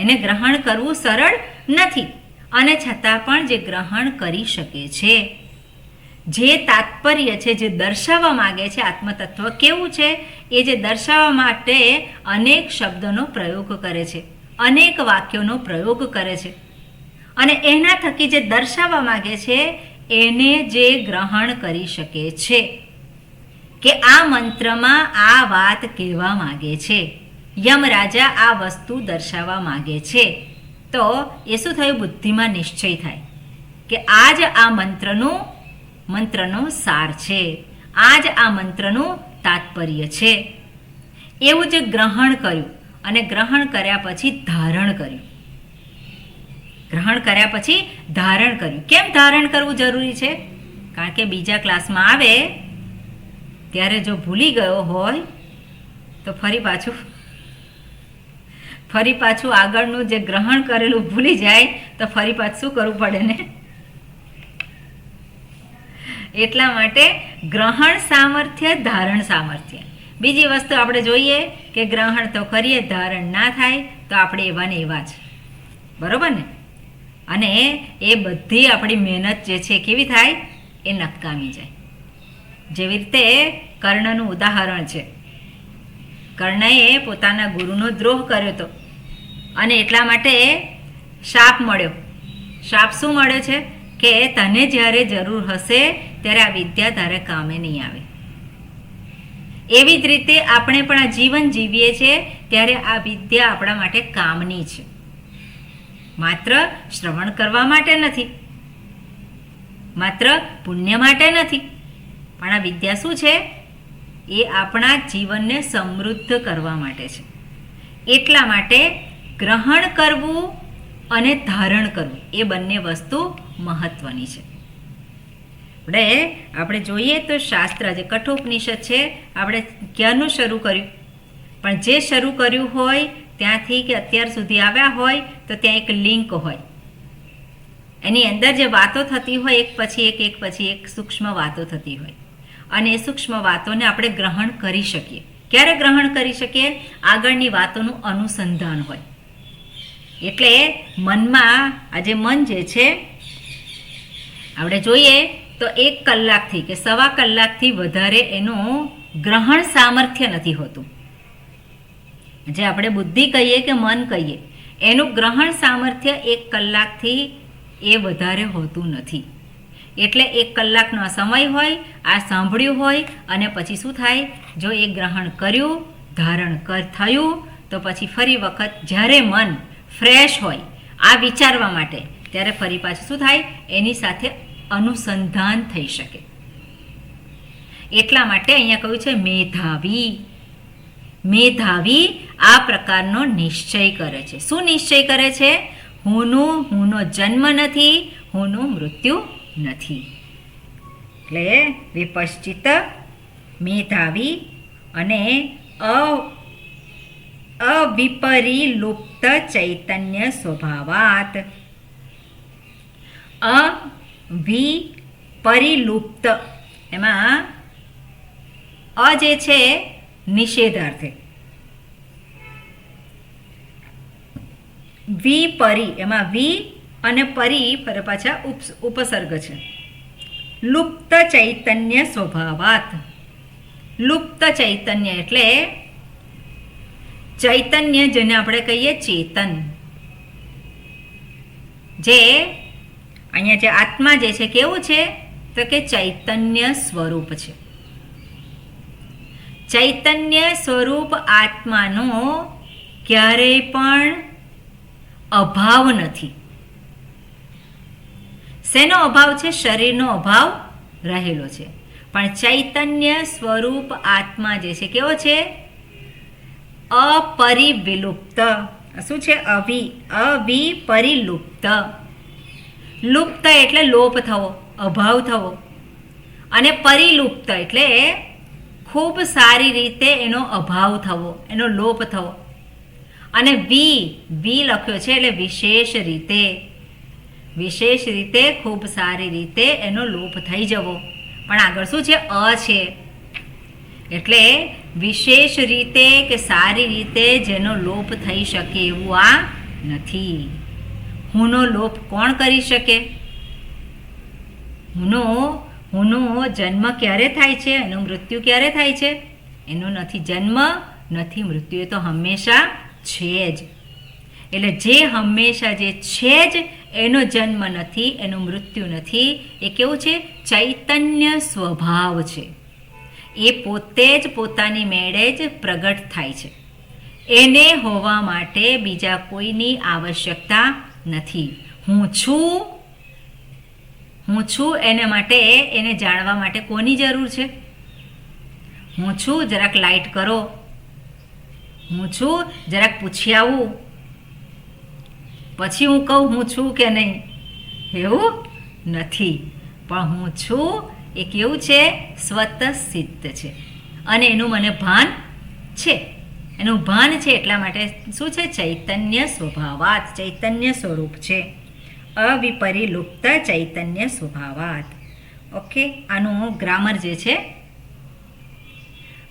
એને ગ્રહણ કરવું સરળ નથી, અને છતાં પણ જે ગ્રહણ કરી શકે છે, જે તાત્પર્ય છે, જે દર્શાવવા માગે છે આત્મતત્વ કેવું છે, એ જે દર્શાવવા માટે અનેક શબ્દોનો પ્રયોગ કરે છે, અનેક વાક્યોનો પ્રયોગ કરે છે, અને એના થકી જે દર્શાવવા માગે છે એને જે ગ્રહણ કરી શકે છે કે આ મંત્રમાં આ વાત કહેવા માગે છે, યમરાજા આ વસ્તુ દર્શાવવા માગે છે, તો એ શું થયું? બુદ્ધિમાં નિશ્ચય થાય કે આ જ આ મંત્રનો સાર છે, આ જ આ મંત્રનું તાત્પર્ય છે. એવું જે ગ્રહણ કર્યું, અને ગ્રહણ કર્યા પછી ધારણ કર્યું. ગ્રહણ કર્યા પછી ધારણ કર્યું. કેમ ધારણ કરવું જરૂરી છે? કારણ કે બીજા ક્લાસમાં આવે ત્યારે જો ભૂલી ગયો હોય તો ફરી પાછું આગળનું જે ગ્રહણ કરેલું ભૂલી જાય તો ફરી પાછું શું કરવું પડે ને? એટલા માટે ગ્રહણ સામર્થ્ય, ધારણ સામર્થ્ય. બીજી વસ્તુ આપણે જોઈએ કે ગ્રહણ તો કરીએ, ધારણ ના થાય તો આપણે એવા ને એવા જ, બરોબર ને? અને એ બધી આપણી મહેનત જે છે કેવી થાય? એ નકામી જાય. જેવી રીતે કર્ણનું ઉદાહરણ છે. કર્ણએ પોતાના ગુરુનો દ્રોહ કર્યો હતો અને એટલા માટે શાપ મળ્યો. શાપ શું મળ્યો છે? કે તને જ્યારે જરૂર હશે ત્યારે આ વિદ્યા તારે કામે નહીં આવે. એવી જ રીતે આપણે પણ આ જીવન જીવીએ છીએ ત્યારે આ વિદ્યા આપણા માટે કામની છે, માત્ર શ્રવણ કરવા માટે નથી, માત્ર પુણ્ય માટે નથી, પણ આ વિદ્યા શું છે? એ આપણા જીવનને સમૃદ્ધ કરવા માટે છે. એટલા માટે ગ્રહણ કરવું અને ધારણ કરવું એ બંને વસ્તુ મહત્વની છે. આપણે જોઈએ તો શાસ્ત્ર જે કઠોપનિષદ છે આપણે ક્યારનું શરૂ કર્યું, પણ જે શરૂ કર્યું હોય ત્યાંથી કે અત્યાર સુધી આવ્યા હોય તો ત્યાં એક લિંક હોય, એની અંદર જે વાતો થતી હોય એક પછી એક સૂક્ષ્મ વાતો થતી હોય, અને એ સૂક્ષ્મ વાતોને આપણે ગ્રહણ કરી શકીએ. ક્યારે ગ્રહણ કરી શકીએ? આગળની વાતોનું અનુસંધાન હોય. એટલે મનમાં આજે મન જે છે આપણે જોઈએ તો 1 કલાકથી કે 1.25 કલાકથી વધારે એનું ગ્રહણ સામર્થ્ય નથી હોતું. જે આપણે બુદ્ધિ કહીએ કે મન કહીએ, એનું ગ્રહણ સામર્થ્ય 1 કલાકથી એ વધારે હોતું નથી. એટલે 1 કલાકનો સમય હોય, આ સાંભળ્યું હોય, અને પછી શું થાય? જો એ ગ્રહણ કર્યું, ધારણ થયું, તો પછી ફરી વખત જ્યારે મન ફ્રેશ હોય આ વિચારવા માટે, ત્યારે ફરી પાછું શું થાય? એની સાથે અનુસંધાન થઈ શકે. એટલા માટે અહીંયા કહ્યું છે મેધાવી. મેધાવી આ પ્રકારનો નિશ્ચય કરે છે. શું નિશ્ચય કરે છે? હુંનો જન્મ નથી, હુંનું મૃત્યુ નથી. એટલે વિપશ્ચિત, મેધાવી અને અવિપરિલુપ્ત ચૈતન્ય સ્વભાવાત. અવિપરિલુપ્ત એમાં અ જે છે નિષેધાર્થે, વિપરી એમાં વી અને પરી પાછા ઉપસર્ગ છે. લુપ્ત ચૈતન્ય સ્વભાવાત. લુપ્ત ચૈતન્ય એટલે ચૈતન્ય જેને આપણે કહીએ ચેતન, જે અહીંયા જે આત્મા જે છે કેવું છે? તો કે ચૈતન્ય સ્વરૂપ છે. ચૈતન્ય સ્વરૂપ આત્માનો ક્યારેય પણ અભાવ નથી. શેનો અભાવ છે? શરીરનો અભાવ રહેલો છે, પણ ચૈતન્ય સ્વરૂપ આત્મા જે છે કેવો છે? અપરિવિલુપ્ત. શું છે? અવિપરિલુપ્ત. લુપ્ત એટલે લોપ થવો, અભાવ થવો, અને પરિલુપ્ત એટલે ખૂબ સારી રીતે એનો અભાવ થવો, એનો લોપ થવો. અને વી લખ્યો છે એટલે વિશેષ રીતે, વિશેષ રીતે ખૂબ સારી રીતે એનો લોપ થઈ જવો. પણ આગળ શું છે? છે. એટલે વિશેષ રીતે કે સારી રીતે જેનો લોપ થઈ શકે એવું આ નથી. હુંનો લોપ કોણ કરી શકે? હુંનો જન્મ ક્યારે થાય છે? એનું મૃત્યુ ક્યારે થાય છે? એનો નથી જન્મ, નથી મૃત્યુ, એ તો હંમેશા છે જ. એટલે જે હંમેશા જે છે જ, એનો જન્મ નથી, એનું મૃત્યુ નથી. એ કેવું છે? ચૈતન્ય સ્વભાવ છે. એ પોતે જ પોતાની મેળે જ પ્રગટ થાય છે. એને હોવા માટે બીજા કોઈની આવશ્યકતા નથી. હું છું એને માટે, એને જાણવા માટે કોની જરૂર છે? હું છું, જરાક લાઈટ કરો. હું છું, જરાક પૂછી આવું, પછી હું કહું હું છું કે નહીં. એવું નથી. પણ હું છું એ કેવું છે? સ્વતઃસિદ્ધ છે. અને એનું મને ભાન છે. એનું ભાન છે એટલા માટે શું છે? ચૈતન્ય સ્વભાવાત, ચૈતન્ય સ્વરૂપ છે. અવિપરિલુપ્ત ચૈતન્ય સ્વભાવાત. ઓકે, આનું ગ્રામર જે છે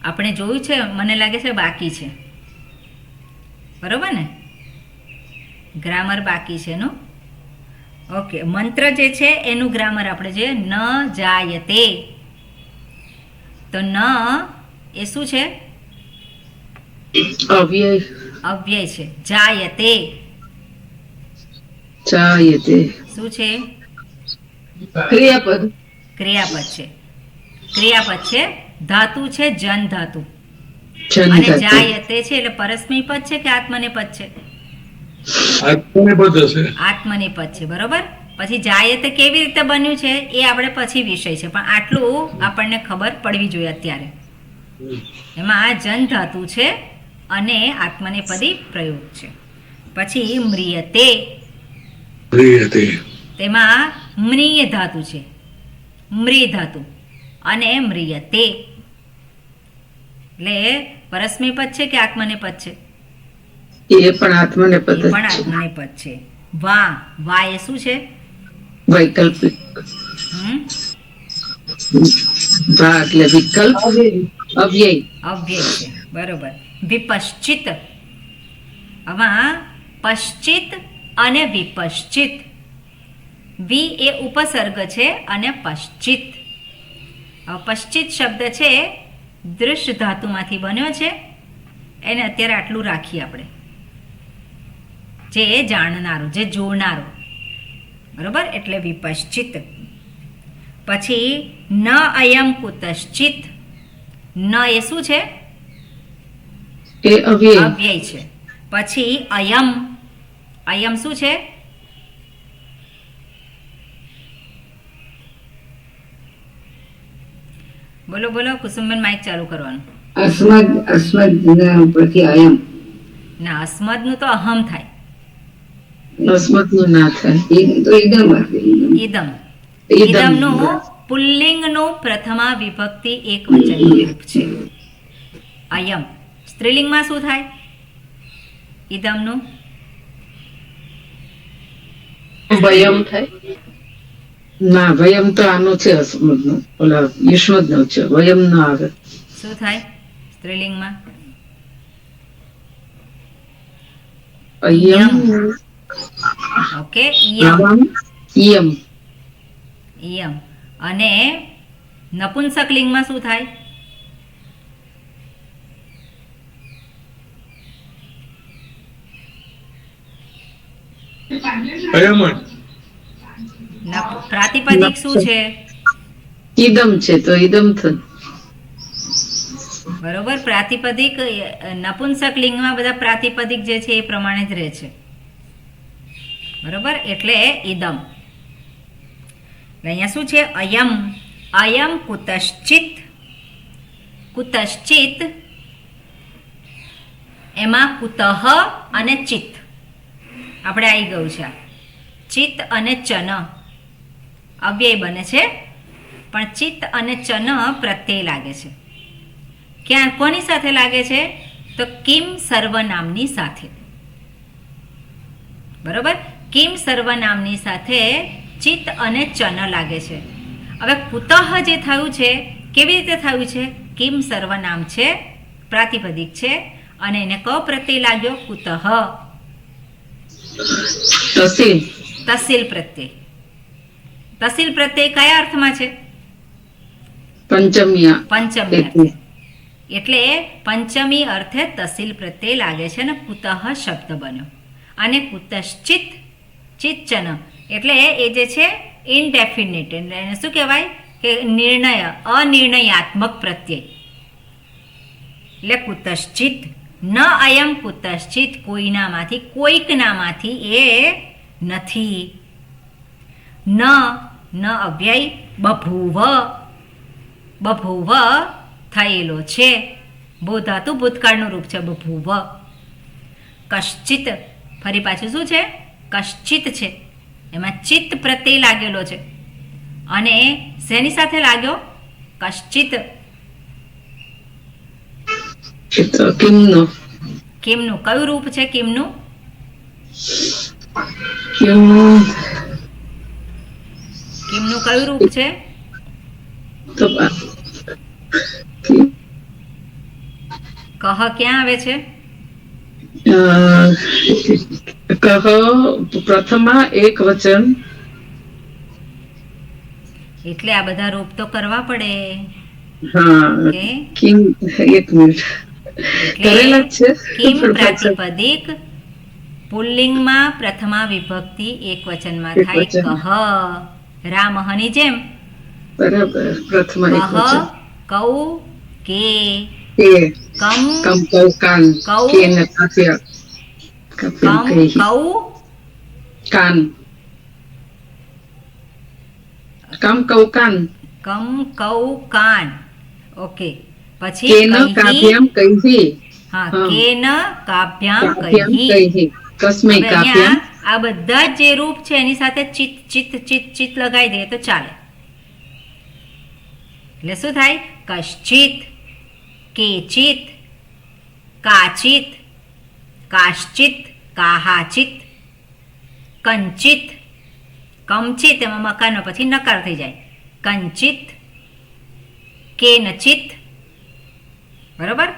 આપણે જોયું છે, મને લાગે છે બાકી છે. બરોબર ને? ગ્રામર બાકી છે એનું. ઓકે, મંત્ર જે છે એનું ગ્રામર આપણે જોઈએ. ન જાયતે, તો ન એ શું છે? અવ્યય. અવ્યય છે. જાયતે શું છે? ક્રિયાપદ. ક્રિયાપદ છે. ક્રિયાપદ છે. ધાતુ છે જન ધાતુ. જન અને ધાતુ. જાયતે છે એટલે પરસ્મય પદ છે કે આત્મનેપદ છે? આત્મનેપદ હશે. આત્મનેપદ છે. બરોબર. પછી જાયતે કેવી રીતે બન્યું છે એ આપણે પછી વિષય છે, પણ આટલું આપણને ખબર પડવી જોઈએ અત્યારે. એમાં જન ધાતુ છે અને આત્મનેપદી પ્રયોગ છે. પછી મ્રિયતે, તેમાં મ્રિય ધાતુ છે, મ્રિ ધાતુ, અને મ્રિયતે એટલે પરસ્મયપદ છે કે આત્મનેપદ છે? એ પણ આત્મનેપદ એ જ પણ છે. આત્મનેપદ છે. વા એ શું છે? વૈકલ્પિક. હમ? વા એટલે વિકલ્પ. અવ્યય. અવ્યય છે. બરોબર. વિપશ્ચિત, આમાં પશ્ચિત અને વિપશ્ચિત. વી એ ઉપસર્ગ છે અને પશ્ચિત. પશ્ચિત શબ્દ છે દૃશ્ય ધાતુમાંથી બન્યો છે. એને અત્યારે આટલું રાખીએ આપણે, જે જાણનારું, જે જોનારું. બરોબર. એટલે વિપશ્ચિત. પછી ન અયમ કુતશ્ચિત. ન એ શું છે? એ અવ્યય. અવ્યય છે. પછી અયમ, અયમ શું છે? બોલો બોલો કુસુમબેન, માઇક ચાલુ કરવાનું. અસ્મદ ના ઉપરથી અયમ. ના, અસ્મદનું તો અહમ થાય. અસ્મત નું ના થાય. એ તો એકદમ હશે. ઈદમ. ઈદમ. ઈદમનું પુલ્લિંગનું પ્રથમા વિભક્તિ એક વચનનું રૂપ છે. અયમ સ્ત્રીલિંગમાં શું થાય? ઈદમનું વયમ થાય. ના, વયમ તો આનું છે, અસ્મદ નું, ઓલા યુષ્મદ નું છે. વયમ ના આવે. શું થાય સ્ત્રીલિંગમાં? અયમ. ઓકે, ઈયમ. ઈયમ. ઈયમ. અને નપુંસક લિંગમાં શું થાય? અયમન. પ્રાતિપદિક શું છે? ઈદમ છે તો ઈદમ થયું. બરોબર. પ્રાતિપદિક નપુંસક લિંગમાં બધા પ્રાતિપદિક જે છે એ પ્રમાણે જ રહે છે. બરોબર. એટલે ઈદમ. અહીંયા શું છે? અયમ. અયમ કુતશ્ચિત. કુતશ્ચિત એમાં કુતઃ અને ચિત્ત આપણે આવી ગયું છે. ચિત્ત અને ચન અવ્યય બને છે, પણ ચિત્ત અને ચન પ્રત્યય લાગે છે. ક્યાં કોની સાથે લાગે છે? તો કિમ સર્વનામની સાથે. બરોબર, કિમ સર્વનામની સાથે ચિત્ત અને ચન લાગે છે. હવે કુતઃ જે થયું છે કેવી રીતે થયું છે? કિમ સર્વનામ છે, પ્રાતિપદિક છે, અને એને ક પ્રત્યય લાગ્યો કુતઃ. તસીલ. તસીલ પ્રત્યય. તસીલ પ્રત્યય કયા અર્થમાં છે? પંચમ્યા. પંચમી અર્થે. એટલે પંચમી અર્થે તસીલ પ્રત્યય લાગે છે ને કુતઃ શબ્દ બન્યો. અને કુતશ્ચિત ચિત્તચન એટલે એ જે છે ઇનડેફિનિટ, એને શું કહેવાય કે નિર્ણય, અનિર્ણયાત્મક પ્રત્યય. એટલે કુતશ્ચિત ન અયમ કુતશ્ચિત, કોઈનામાંથી કોઈકનામાંથી એ નથી. ન અવ્યય બભૂવ. બભૂવ થયેલો છે. બોધાતુ ભૂતકાળનું રૂપ છે બભૂવ. કશ્ચિત ફરી પાછું શું છે? કશ્ચિત છે. એમાં ચિત્ત પ્રત્યય લાગેલો છે. અને શેની સાથે લાગ્યો? કશ્ચિત. કિમનો. કિમનું કયું રૂપ છે? કિમનું કિમ. કિમનું કયું રૂપ છે? તો કહ ક્યાં આવે છે? કહ પ્રથમા એક વચન. એટલે આ બધા રૂપ તો કરવા પડે. હા, કે કિમ. એક મિનિટ કરેલા જ છે. કિમ પ્રાતિપદિક પુલ્લિંગમાં પ્રથમા વિભક્તિ એક વચનમાં એક થાય વચન. કહ. રામહની જેમ બરાબર, પ્રથમા એક કહ વચન. કૌ કે કે કમ કમ કૌ કાન. કૌ. કે ને કાપ્યા. કાપ્યા કમ કહી. કૌ કાન. કમ કૌ કાન. કમ કૌ કાન. ઓકે, પછી કેન કૈહિ. કાવ્યમ કહી. હા, હા. કેન કાભ્યામ કાવ્યમ કૈહિ. કહી. કસ્મૈ હવે કાવ્યમ. અહીંયા આ બધા જ જે રૂપ છે એની સાથે ચિત ચિત ચિત ચિત લગાવી દઈએ તો ચાલે. એટલે શું થાય? કશ્ચિત, કેચિત, કાચિત, કાશ્ચિત, કાહાચિત, કંચિત, કમચિત, એમાં મકાનો પછી નકાર થઈ જાય. કંચિત, કેનચિત, બરોબર,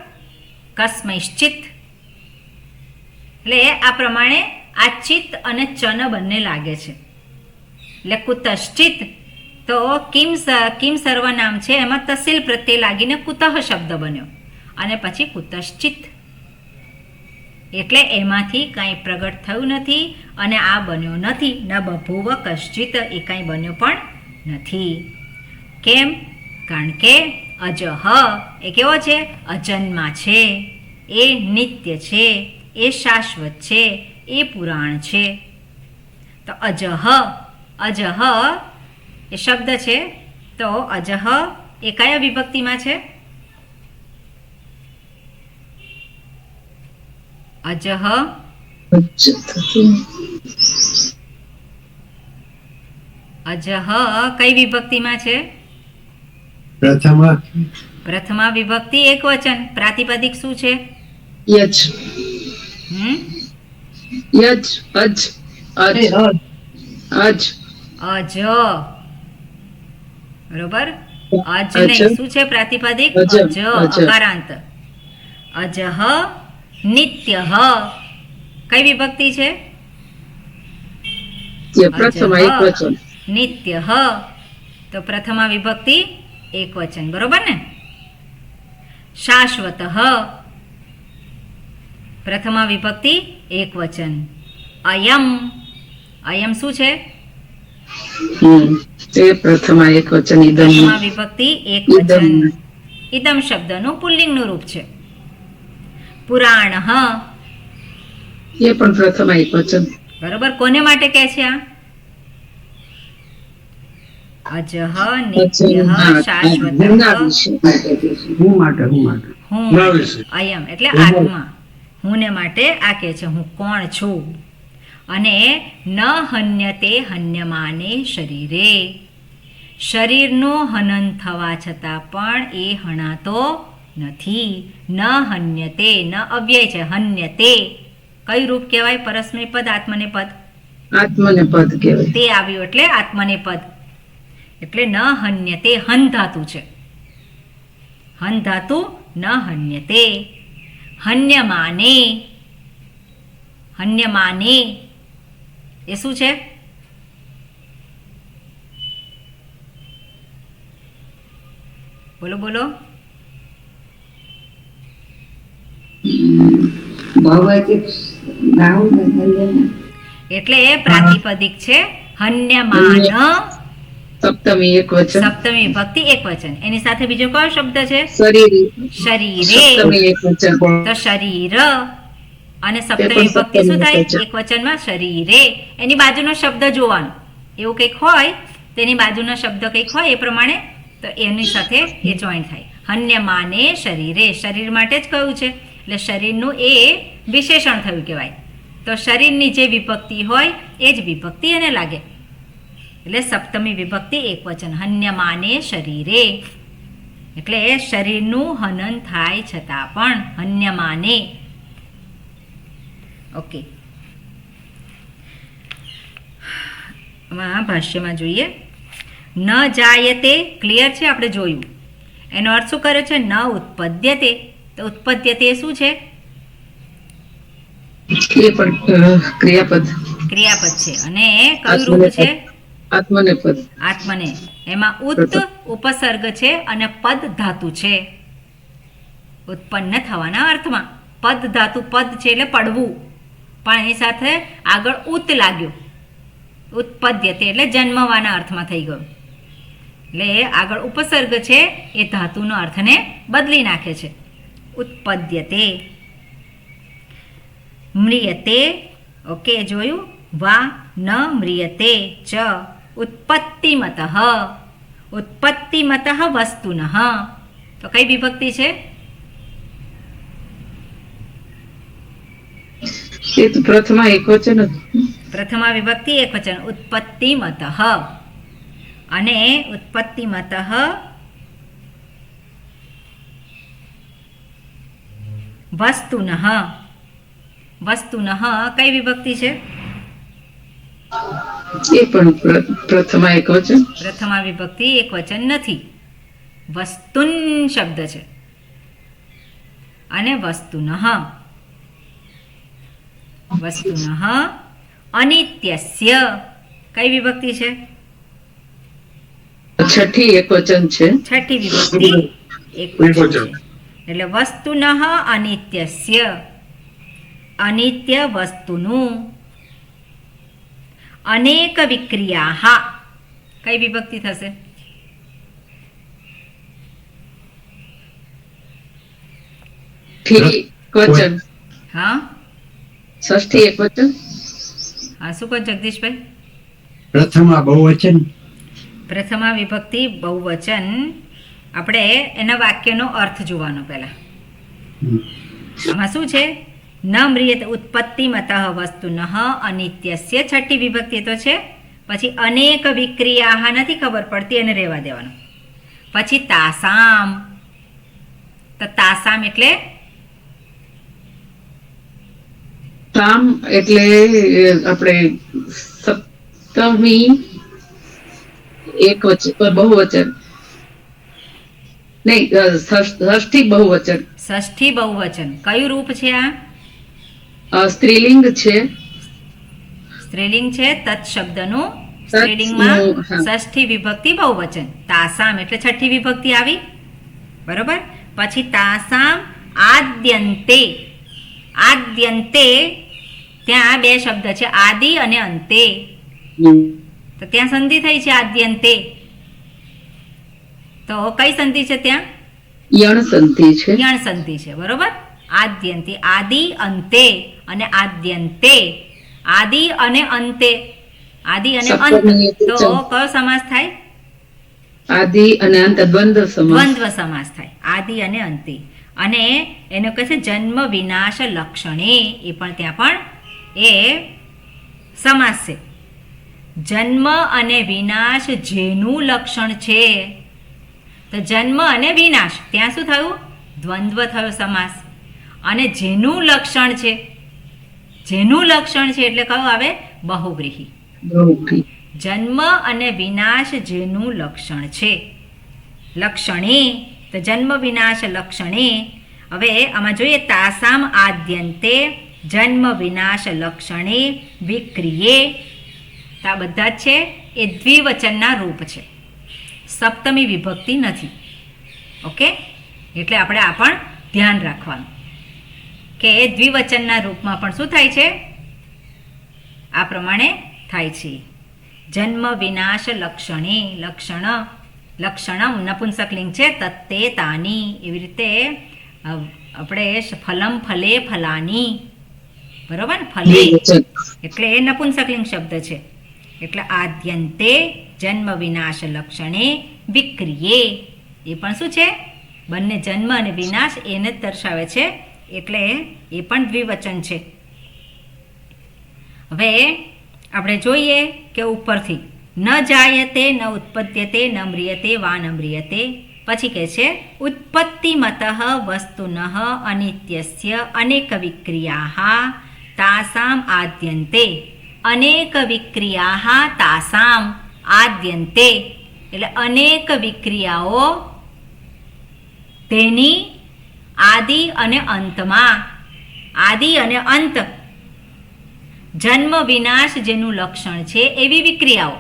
કસ્મૈશ્ચિત. એટલે આ પ્રમાણે આ ચિત્ત અને ચન બંને લાગે છે. એટલે કુતશ્ચિત તો કિમ સર્વનામ છે, એમાં તસીલ પ્રત્યય લાગીને કુતઃ શબ્દ બન્યો અને પછી કુતશ્ચિત. એટલે એમાંથી કાંઈ પ્રગટ થયું નથી અને આ બન્યો નથી. ન બભૂવ કશ્ચિત, એ કાંઈ બન્યો પણ નથી. કેમ? કારણ કે અજહ એ કેવો છે? અજન્મા છે, એ નિત્ય છે, એ શાશ્વત છે, એ પુરાણ છે. તો અજહ, અજહ એ શબ્દ છે. તો અજહ એ કયા વિભક્તિમાં છે? અજહ અજહ કઈ વિભક્તિમાં છે? પ્રથમા વિભક્તિ એક વચન. પ્રાતિપદિક શું છે? યજ. યજ. અજ. અજ. અજ. અજ. બરોબર, અજ અજ. નહીં. શું છે પ્રાતિપદિક? અજ. અજ, અજ. અકારાંત. અજહ નિત્યઃ કઈ વિભક્તિ છે? પ્રથમા એક વચન. નિત્યઃ તો પ્રથમા વિભક્તિ એક વચન. બરોબર ને? શાશ્વતઃ પ્રથમા વિભક્તિ એક વચન. અયમ, અયમ શું છે? તે પ્રથમા એક વચન. ઇદમ. પ્રથમા વિભક્તિ એક ઇદમ. વચન. ઇદમ શબ્દનું પુલ્લિંગનું રૂપ છે. પુરાણ એ પણ પ્રથમા એક વચન. બરોબર. કોને માટે કહે છે આ? અજહ નિત્યઃ શાશ્વતઃ ગુણના વિશે. હું માટે હું ના વિશે. અયમ એટલે આત્મા. હું ને માટે આ કે છે હું કોણ છું. અને ન હન્યતે હન્યમાને શરીરે, શરીરનું હનન થવા છતાં પણ એ હણાતો નથી. ન હન્યતે, ન અવ્યય છે, હન્યતે કયું રૂપ કહેવાય? પરસ્મય પદ, આત્મને પદ. આત્મને પદ કહેવાય. તે આવ્યું એટલે આત્મને પદ. એટલે ન હન્યતે, હન ધાતુ છે. હન ધાતુ ન હન્યતે. હન્યમાને, હન્યમાને એ શું છે? બોલો બોલો. ભાવવાચક નામ એટલે એ પ્રાતિપદિક છે. હન્યમાન સપ્તમી એક વચન. સપ્તમી વિભક્તિ એક વચન. એની સાથે બીજો કયો શબ્દ છે? શરીર શરીરે. સપ્તમી એક વચન. તો શરીર અને તે સપ્તમી પણ વિભક્તિ શું સપ્તમી થાય? વચન. એક વચનમાં શરીરે. એની બાજુનો શબ્દ જોવાનો. એવું કંઈક હોય તેની બાજુનો શબ્દ કંઈક હોય એ પ્રમાણે તો એની સાથે એ જોઈન્ટ થાય. હન્યમાને શરીરે, શરીર માટે જ કહ્યું છે એટલે શરીરનું એ વિશેષણ થયું કહેવાય. તો શરીરની જે વિભક્તિ હોય એ જ વિભક્તિ એને લાગે. એટલે સપ્તમી વિભક્તિ એક વચન. હન્યમાને શરીરે એટલે શરીરનું હનન થાય છતાં પણ હન્યમાને. ઓકે, ભાષ્યમાં જોઈએ. ન જાયતે ક્લિયર છે, આપણે જોયું. એનો અર્થ શું કરે છે? ન ઉત્પદ્યતે. તો ઉત્પદ્યતે શું છે? એ પણ ક્રિયાપદ. ક્રિયાપદ છે. અને કયું રૂપ છે? આત્મને પદ. આત્મને. એમાં ઉત ઉપસર્ગ છે અને પદ ધાતુ છે ઉત્પન્ન થવાના અર્થમાં. પદ ધાતુ, પદ છે એટલે પડવું, પણ એની સાથે આગળ ઉત લાગ્યો. ઉત્પદ્યતે એટલે જન્મવાના અર્થમાં થઈ ગયું. એટલે આગળ ઉપસર્ગ છે એ ધાતુનો અર્થને બદલી નાખે છે. ઉત્પદ્યતે. મ્રિયતે. ઓકે, જોયું. વા ન મ્રિયતે ચ ઉત્પત્તિમતઃ. ઉત્પત્તિમતઃ વસ્તુનઃ. તો કઈ વિભક્તિ છે? એ તો પ્રથમા એક વચન જ. પ્રથમા વિભક્તિ એક વચન. ઉત્પત્તિમતઃ. અને ઉત્પત્તિમતઃ વસ્તુનઃ. વસ્તુનઃ કઈ વિભક્તિ છે? એ પણ પ્રથમા એક વચન. પ્રથમા વિભક્તિ એક વચન નથી. વસ્તુન શબ્દ છે અને વસ્તુનઃ. વસ્તુનઃ અનિત્યસ્ય કઈ વિભક્તિ છે? છઠ્ઠી એક વચન છે. છઠ્ઠી વિભક્તિ એક વચન છે. એટલે વસ્તુનઃ અનિત્યસ્ય. અનિત્ય વસ્તુનું. અનેક વિક્રિયા કઈ વિભક્તિ થશે? ઠીક વચન. હા ષષ્ઠી એક વચન. હા, શું કહો જગદીશભાઈ? પ્રથમા બહુવચન. પ્રથમા વિભક્તિ બહુવચન. આપણે એના વાક્યનો અર્થ જોવાનો પહેલા. આમાં શું છે? ન મ્રિયતે ઉત્પત્તિમતઃ વસ્તુનઃ અનિત્યસ્ય. છઠ્ઠી વિભક્તિ તો છે. પછી અનેક વિક્રિયા નથી ખબર પડતી, એને રહેવા દેવાનું. પછી તાસામ. તો તાસામ એટલે તામ એટલે આપણે સપ્તમી એક વચન, બહુવચન નહીં, ષષ્ઠી બહુવચન. ષષ્ઠી બહુવચન. કયું રૂપ છે આ? સ્ત્રીલિંગ છે. સ્ત્રીલિંગ છે. તત્ શબ્દનું સ્ત્રીલિંગમાં હા. ષષ્ઠી વિભક્તિ બહુવચન. તાસામ એટલે છઠ્ઠી વિભક્તિ આવી, બરોબર. પછી તાસામ આદ્યંતે. આદ્યંતે ત્યાં બે શબ્દ છે, આદિ અને અંતે. તો ત્યાં સંધિ થઈ છે આદ્યંતે. તો કઈ સંધિ છે ત્યાં? યણ સંધિ છે. યણ સંધિ છે, બરોબર. આદ્યંતે, આદિ અંતે અને આદ્યંતે. આદિ અને અંતે. આદિ અને અંત. સપ્તમી તો વચન. કયો સમાસ થાય? આદિ અને અંત દ્વંદ્વ સમાસ. દ્વંદ્વ સમાસ થાય, આદિ અને અંતિ. અને એને કહે છે જન્મ વિનાશ લક્ષણે, એ પણ ત્યાં પણ એ સમાસ છે. જન્મ અને વિનાશ જેનું લક્ષણ છે, તો જન્મ અને વિનાશ ત્યાં શું થયું? દ્વંદ્વ થયો સમાસ. અને જેનું લક્ષણ છે, જેનું લક્ષણ છે એટલે કયું આવે? બહુવ્રીહી. બહુવ્રીહી. જન્મ અને વિનાશ જેનું લક્ષણ છે, લક્ષણે, તો જન્મ વિનાશ લક્ષણે. હવે આમાં જોઈએ, તાસામ આદ્યંતે જન્મ વિનાશ લક્ષણે વિક્રિયે. તો આ બધા જ છે એ દ્વિવચનના રૂપ છે, સપ્તમી વિભક્તિ નથી. ઓકે, એટલે આપણે આ પણ ધ્યાન રાખવાનું કે દ્વિવચનના રૂપમાં પણ શું થાય છે? આ પ્રમાણે થાય છે. જન્મ વિનાશ લક્ષણે, લક્ષણ, લક્ષણમ નપુંસકલિંગ છે, તત્તે તાની. એવી રીતે આપણે ફલમ ફલે ફલાની, બરોબર ને? ફલે એટલે એ નપુંસકલિંગ શબ્દ છે. એટલે આદ્યંતે જન્મ વિનાશ લક્ષણે વિક્રિયે, એ પણ શું છે? બંને જન્મ અને વિનાશ એને જ દર્શાવે છે, એટલે એ પણ દ્વિવચન છે. હવે આપણે જોઈએ કે ઉપરથી ન જાયતે ન ઉત્પદ્યતે ન મ્રિયતે વા ન મ્રિયતે. પછી કહે છે ઉત્પત્તિમતઃ વસ્તુનઃ અનિત્યસ્ય અનેક વિક્રિયાઃ તાસામ આદ્યંતે. અનેક વિક્રિયાઃ તાસામ આદ્યંતે એટલે અનેક વિક્રિયાઓ તેની આદિ અને અંતમાં. આદિ અને અંત, જન્મ વિનાશ જેનું લક્ષણ છે એવી વિક્રિયાઓ,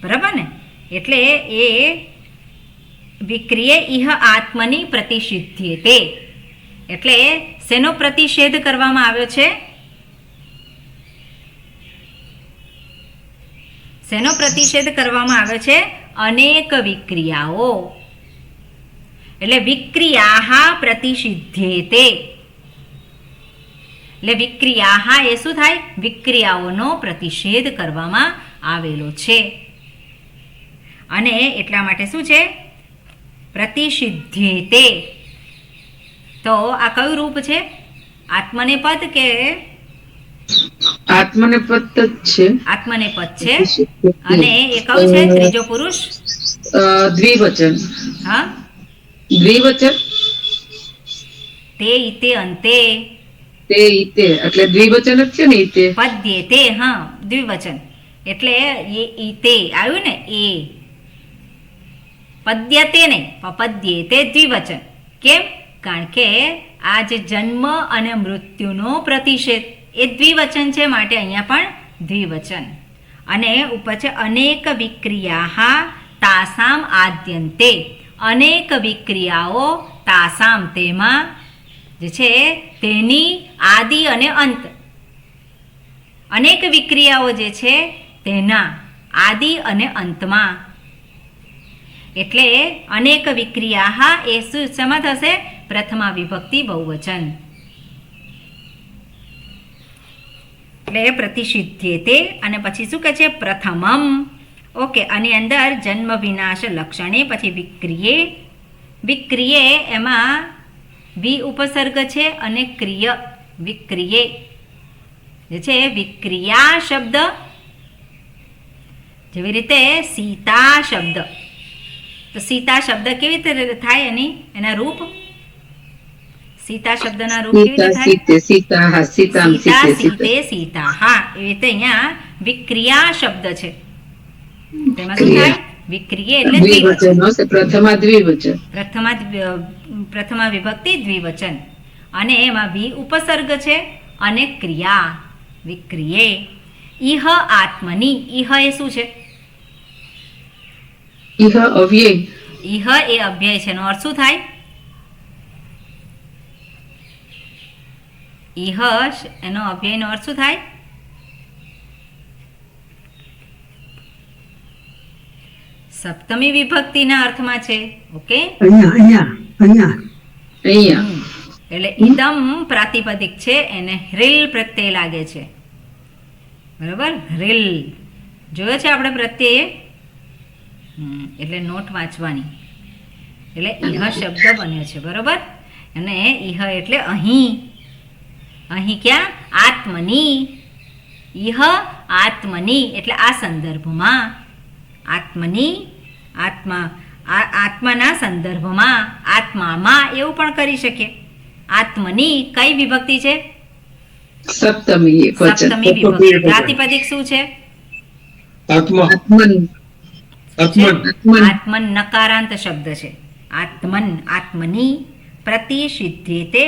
બરાબર ને? એટલે એ વિક્રિયે ઇહ આત્મની પ્રતિષિધ્યતે. એટલે શેનો પ્રતિષેધ કરવામાં આવ્યો છે? શેનો પ્રતિષેધ કરવામાં આવ્યો છે? અનેક વિક્રિયાઓ. એટલે વિક્રિયાઃ પ્રતિષિધ્યેતે. એટલે વિક્રિયાઃ એ શું થાય? વિક્રિયાઓનો પ્રતિષેધ કરવામાં આવેલો છે. અને એટલા માટે શું છે? પ્રતિષિધ્યેતે. તો આ કયું રૂપ છે? આત્મનેપદ કે આત્મનેપદ જ છે. આત્મનેપદ છે. અને એ કયું છે? ત્રીજો પુરુષ દ્વિવચન. હા, દ્વિવચન. તે ઇતે અંતે તે ઈતે એટલે દ્વિવચન જ છે ને? ઈતે પદ્યે. હા, દ્વિવચન. એટલે એ ઈતે આવ્યું ને, એ પદ્યતે નહીં, પદ્યે દ્વિવચન. કેમ? કારણ કે આ જે જન્મ અને મૃત્યુનો પ્રતિષેધ એ દ્વિવચન છે, માટે અહીંયા પણ દ્વિવચન. અને ઉપર છે અનેક વિક્રિયાઃ તાસામ આદ્યંતે. અનેક વિક્રિયાઓ તાસામ તેમાં જે છે તેની આદિ અને અંત. અનેક વિક્રિયાઓ જે છે તેના આદિ અને અંતમાં. એટલે અનેક વિક્રિયા એ શું શેમાં થશે? પ્રથમા વિભક્તિ બહુવચન. એટલે પ્રતિષિધ્યેતે. અને પછી શું કહે છે? પ્રથમમ. ઓકે, આની અંદર જન્મ વિનાશ લક્ષણે, પછી વિક્રિયે. વિક્રિયે એમાં વિ ઉપસર્ગ છે અને ક્રિય. વિક્રિયે જે છે વિક્રિયા શબ્દ, જેવી રીતે સીતા શબ્દ. તો સીતા શબ્દ કેવી રીતે થાય? એના રૂપ, સીતા શબ્દના રૂપ કેવી રીતે થાય? સીતા, સીતા, સીતે, સીતા. હા, એવી રીતે અહીંયા વિક્રિયા શબ્દ છે, તેમાં શું થાય? વિક્રિયે એટલે દ્વિવચન. પ્રથમા દ્વિવચન. પ્રથમા વિભક્તિ દ્વિવચન. અને એમાં વિ ઉપસર્ગ છે અને ક્રિયા. વિક્રિયે. ઇહ આત્મની. ઇહ એ શું છે? ઇહ અવ્યય. ઇહ એ અવ્યય છે. એનો અર્થ શું થાય? ઇહ એનો અવ્યયનો અર્થ શું થાય? સપ્તમી વિભક્તિના અર્થમાં છે. ઓકે, અહીંયા એટલે ઇદમ પ્રાતિપદિક છે, એને હ્રિલ પ્રત્યય લાગે છે. બરાબર? હ્રિલ જોયો છે આપણે પ્રત્યય. એટલે નોટ વાંચવાની. એટલે ઇહ શબ્દ બન્યો છે, બરોબર. અને ઇહ એટલે અહીં. અહીં ક્યાં? આત્મની. ઇહ આત્મની એટલે આ સંદર્ભમાં. આત્મની, આત્માના સંદર્ભમાં, આત્મામાં એવું પણ કરી શકીએ. આત્મની કઈ વિભક્તિ છે? સપ્તમી એકવચન. સપ્તમી વિભક્તિ. પ્રાતિપદિક શું છે? આત્મા. આત્મન. આત્મન. આત્મન નકારાંત શબ્દ છે. આત્મન, આત્મની, પ્રતિષિધ્યેતે.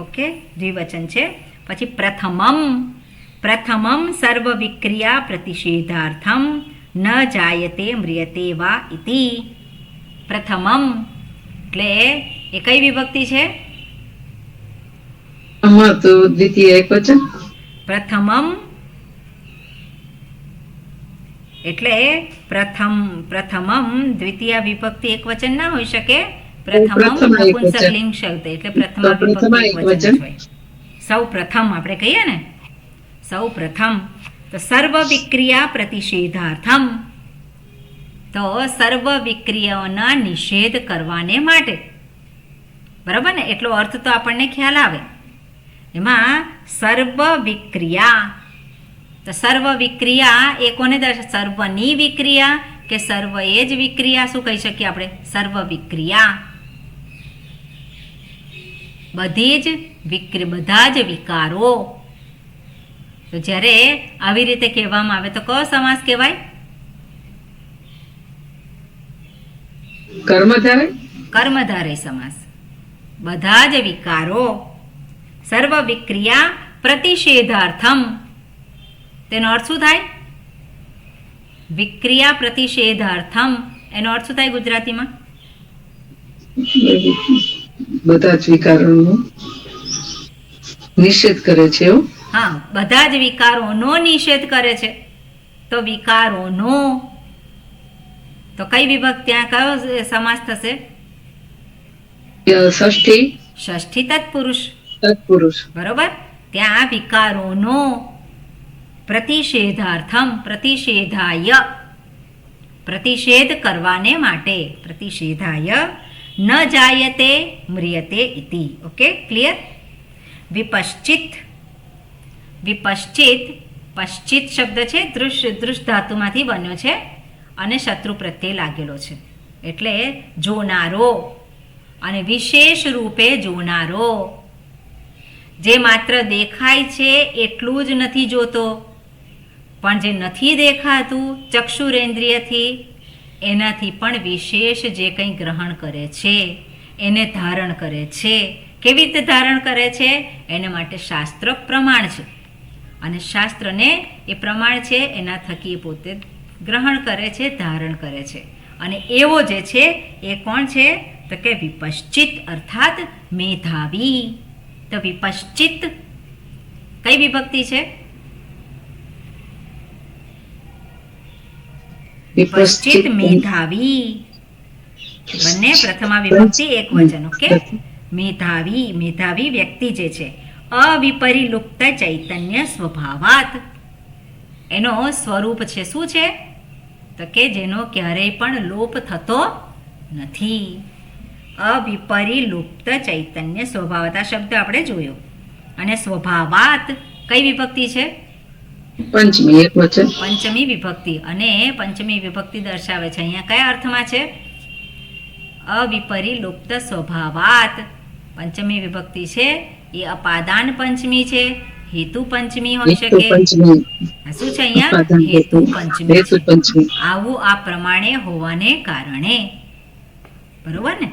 ઓકે, દ્વિવચન છે. પછી પ્રથમમ. પ્રથમમ સર્વ વિક્રિયા પ્રતિષેધાર્થમ ન જાયતે મ્રિયતે વા ઇતિ. પ્રથમમ એટલે એ કઈ વિભક્તિ છે? આમાં તો દ્વિતીય એકવચન. પ્રથમમ એટલે પ્રથમમ દ્વિતીય વિભક્તિ એક વચન ના હોઈ શકે. પ્રથમમ પ્રથમા એકવચન. નપુંસકલિંગ શબ્દ એટલે પ્રથમા તો પ્રથમા વિભક્તિ એક વચન એકવચન. જ હોય. સૌ પ્રથમ આપણે કહીએ ને, સૌ પ્રથમ. તો સર્વ વિક્રિયા પ્રતિષેધાર્થમ, તો સર્વ વિક્રિયાઓના નિષેધ કરવાને માટે. બરાબર ને? એટલો અર્થ તો આપણને ખ્યાલ આવે. એમાં સર્વ વિક્રિયા, તો સર્વ વિક્રિયા એ કોને દર્શાવે? સર્વની વિક્રિયા કે સર્વ એ જ વિક્રિયા? શું કહી શકીએ આપણે? સર્વ વિક્રિયા. બધી જ બધા જ વિકારો. તો જ્યારે આવી રીતે કહેવામાં આવે તો કયો સમાસ કહેવાય? કર્મધારય. કર્મધારય સમાસ. બધા જ વિકારો. સર્વ વિક્રિયા પ્રતિષેધાર્થમ, તેનો અર્થ શું થાય? વિક્રિયા પ્રતિષેધાર્થમ એનો અર્થ શું થાય ગુજરાતીમાં? બધા જ વિકારોનો નિષેધ કરે છે. એવું હા, બધા જ વિકારોનો નિષેધ કરે છે. તો વિકારોનો, તો કઈ વિભક્તિ, ત્યાં કયો સમાસ થશે? ષષ્ઠી. ષષ્ઠી તત્પુરુષ. તત્પુરુષ. બરોબર. ત્યાં વિકારોનો પ્રતિષેધાર્થમ, પ્રતિષેધાય, પ્રતિષેધ કરવાને માટે. પ્રતિષેધાય ન જાયતે મ્રિયતે ઇતિ. Okay, clear? વિપશ્ચિત. વિપશ્ચિત, પશ્ચિત શબ્દ છે દૃશ ધાતુમાંથી બન્યો છે અને શત્રુ પ્રત્યે લાગેલો છે. એટલે જોનારો અને વિશેષ રૂપે જોનારો. જે માત્ર દેખાય છે એટલું જ નથી જોતો, પણ જે નથી દેખાતું ચક્ષુરેન્દ્રિયથી એનાથી પણ વિશેષ જે કંઈ ગ્રહણ કરે છે, એને ધારણ કરે છે. કેવી રીતે ધારણ કરે છે? એના માટે શાસ્ત્ર પ્રમાણ છે, અને શાસ્ત્રને એ પ્રમાણ છે એના થકી એ પોતે ગ્રહણ કરે છે, ધારણ કરે છે. અને એવો જે છે એ કોણ છે? તો કે વિપશ્ચિત અર્થાત મેધાવી. તો વિપશ્ચિત કઈ વિભક્તિ છે? વિપશ્ચિત મેધાવી. બંને પ્રથમા વિભક્તિ એક વચન. ઓકે, મેધાવી. મેધાવી વ્યક્તિ જે છે અવિપરિલુપ્ત ચૈતન્ય સ્વભાવાત. એનો સ્વરૂપ છે શું છે? તો કે જેનો ક્યારેય પણ લોપ થતો નથી. અવિપરિલુપ્ત ચૈતન્ય સ્વભાવાત આ શબ્દ આપણે જોયો. અને સ્વભાવાત કઈ વિભક્તિ છે? પંચમી એકવચન. પંચમી વિભક્તિ. અને પંચમી વિભક્તિ દર્શાવે છે અહીંયા કયા અર્થમાં છે? અવિપરિલુપ્ત સ્વભાવાત. પંચમી વિભક્તિ છે એ અપાદાન પંચમી છે, હેતુ પંચમી હોઈ શકે. શું છે અહીંયા? હેતુ પંચમી હેતુ છે. પંચમી. આવું આ પ્રમાણે હોવાને કારણે. બરોબર ને?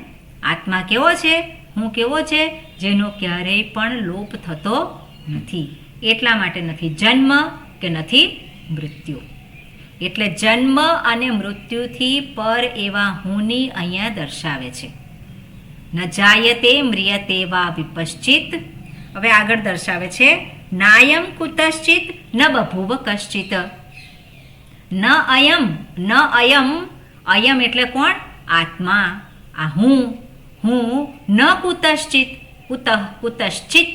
આત્મા કેવો છે? હું કેવો છે? જેનો ક્યારેય પણ લોપ થતો નથી. એટલા માટે નથી જન્મ કે નથી મૃત્યુ. એટલે જન્મ અને મૃત્યુથી પર એવા હુંની અહીંયા દર્શાવે છે. ન જાયતે મ્રિયતે વા વિપશ્ચિત. હવે આગળ દર્શાવે છે નાયમ કુતશ્ચિત ન બભૂવ કશ્ચિત. ન અયમ, ન અયમ. અયમ એટલે કોણ? આત્મા. આ હું ન કુતશ્ચિત. કુતશ્ચિત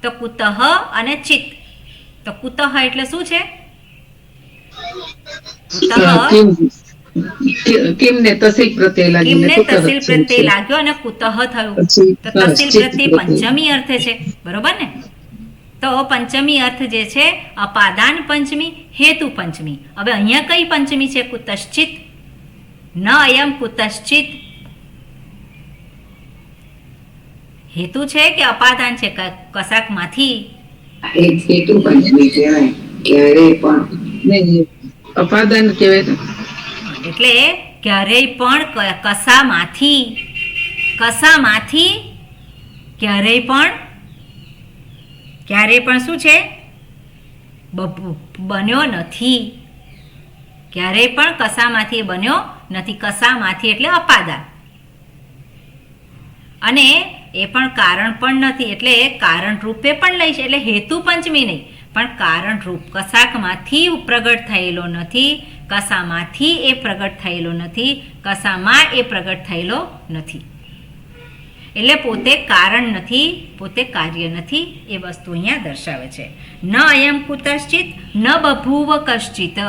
તો કુતઃ અને ચિત. તો કુતઃ એટલે શું છે? કુતઃ કિમને તસિલ પ્રત્યય લાગીને કિમને કુતઃ તસિલ થયું પ્રત્યય છે. લાગ્યો અને કુતઃ થયું. પછી તો તસિલ ચિત્ત પ્રત્યય પ્રત્યય. પંચમી અર્થે છે, બરોબર ને? તો પંચમી અર્થ જે છે અપાદાન પંચમી, હેતુ પંચમી. હવે અહીંયા કઈ પંચમી છે? કુતશ્ચિત. ન અયમ કુતશ્ચિત. હેતુ છે કે અપાદાન છે? કશાકમાંથી. હેતુ પંચમી કહેવાય ક્યારે પણ નહીં, અપાદાન કહેવાય ને. એટલે ક્યારેય પણ કશામાંથી, કશામાંથી ક્યારેય પણ શું છે? બન્યો નથી. ક્યારેય પણ કશામાંથી બન્યો નથી. કશામાંથી એટલે અપાદાન, અને એ પણ કારણ પણ નથી, એટલે કારણ રૂપે પણ લઈ છે. એટલે હેતુ પંચમી નહીં, પણ કારણ રૂપ. કશાકમાંથી પ્રગટ થયેલો નથી, કશામાંથી એ પ્રગટ થયેલો નથી, કશામાં એ પ્રગટ થયેલો નથી. એટલે પોતે કારણ નથી, પોતે કાર્ય નથી. એ વસ્તુ અહીંયા દર્શાવે છે. ન અયમ કુતશ્ચિત ન બભૂવ કશ્ચિત.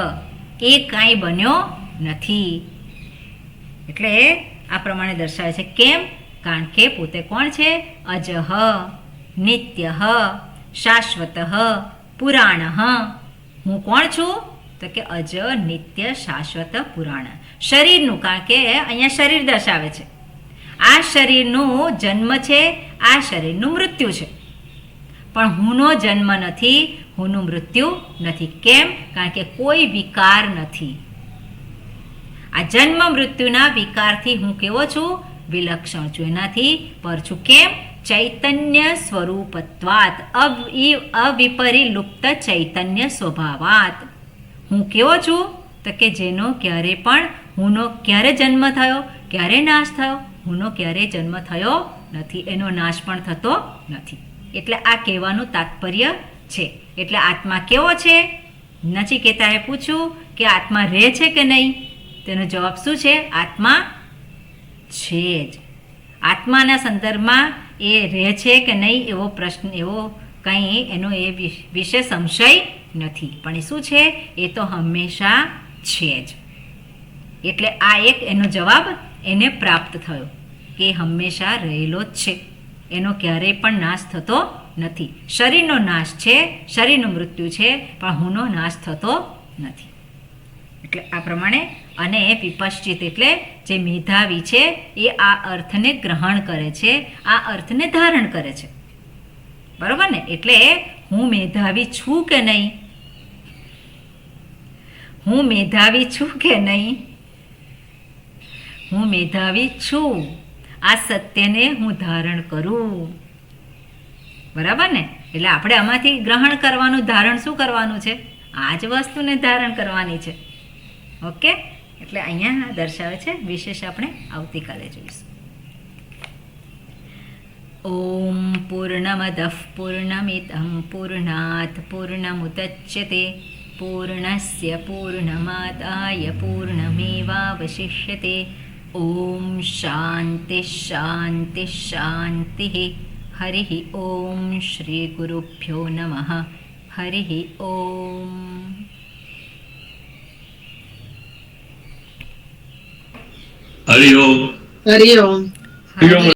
એ કાંઈ બન્યો નથી. એટલે આ પ્રમાણે દર્શાવે છે. કેમ? કારણ કે પોતે કોણ છે? અજઃ, નિત્યઃ, શાશ્વતઃ, પુરાણઃ. હું કોણ છું? તો કે અજ, નિત્ય, શાશ્વત, પુરાણ. શરીરનું, કારણ કે અહીંયા શરીર દર્શાવે છે. આ શરીરનું જન્મ છે, આ શરીરનું મૃત્યુ છે. પણ હુંનો જન્મ નથી, હુંનું મૃત્યુ નથી. કેમ? કારણ કે કોઈ વિકાર નથી. આ જન્મ મૃત્યુના વિકારથી હું કેવો છું? વિલક્ષણ છું, એનાથી પર છું. કેમ? ચૈતન્ય સ્વરૂપત્વાત, અવિપરિલુપ્ત ચૈતન્ય સ્વભાવાત. હું કેવો છું? તો કે જેનો ક્યારે પણ હુંનો ક્યારે જન્મ થયો, ક્યારે નાશ થયો? હુંનો ક્યારે જન્મ થયો નથી, એનો નાશ પણ થતો નથી. એટલે આ કહેવાનું તાત્પર્ય છે. એટલે આત્મા કેવો છે? નચિકેતાએ પૂછ્યું કે આત્મા રહે છે કે નહીં? તેનો જવાબ શું છે? આત્મા છે જ. આત્માના સંદર્ભમાં એ રહે છે કે નહીં એવો પ્રશ્ન, એવો કંઈ એનો એ વિશે સંશય નથી. પણ એ શું છે? એ તો હંમેશા છે જ. એટલે આ એક એનો જવાબ એને પ્રાપ્ત થયો કે હંમેશા રહેલો જ છે, એનો ક્યારેય પણ નાશ થતો નથી. શરીરનો નાશ છે, શરીરનું મૃત્યુ છે, પણ હુંનો નાશ થતો નથી. એટલે આ પ્રમાણે. અને વિપશ્ચિત એટલે જે મેધાવી છે એ આ અર્થને ગ્રહણ કરે છે, આ અર્થને ધારણ કરે છે, બરોબર ને? એટલે હું મેધાવી છું કે નહીં? હું મેધાવી છું કે નહીં? હું મેધાવી છું. આ સત્યને હું ધારણ કરું, બરાબર ને? એટલે આપણે આમાંથી ગ્રહણ કરવાનું, ધારણ શું કરવાનું છે? આ જ વસ્તુને ધારણ કરવાની છે. ઓકે? એટલે અહીંયા દર્શાવે છે. વિશેષ આપણે આવતીકાલે જોઈશું. ઓમ પૂર્ણમદઃ પૂર્ણમિદં પૂર્ણાત પૂર્ણમુદચ્યતે પૂર્ણસ્ય પૂર્ણમાદાય પૂર્ણમેવાવશિષ્યતે. ઓમ શાંતિ શાંતિ શાંતિ. હરિ ઓમ શ્રી ગુરુભ્યો નમઃ. હરિ ઓમ. હરિ ઓમ. હરિ ઓમ. હરિ ઓમ.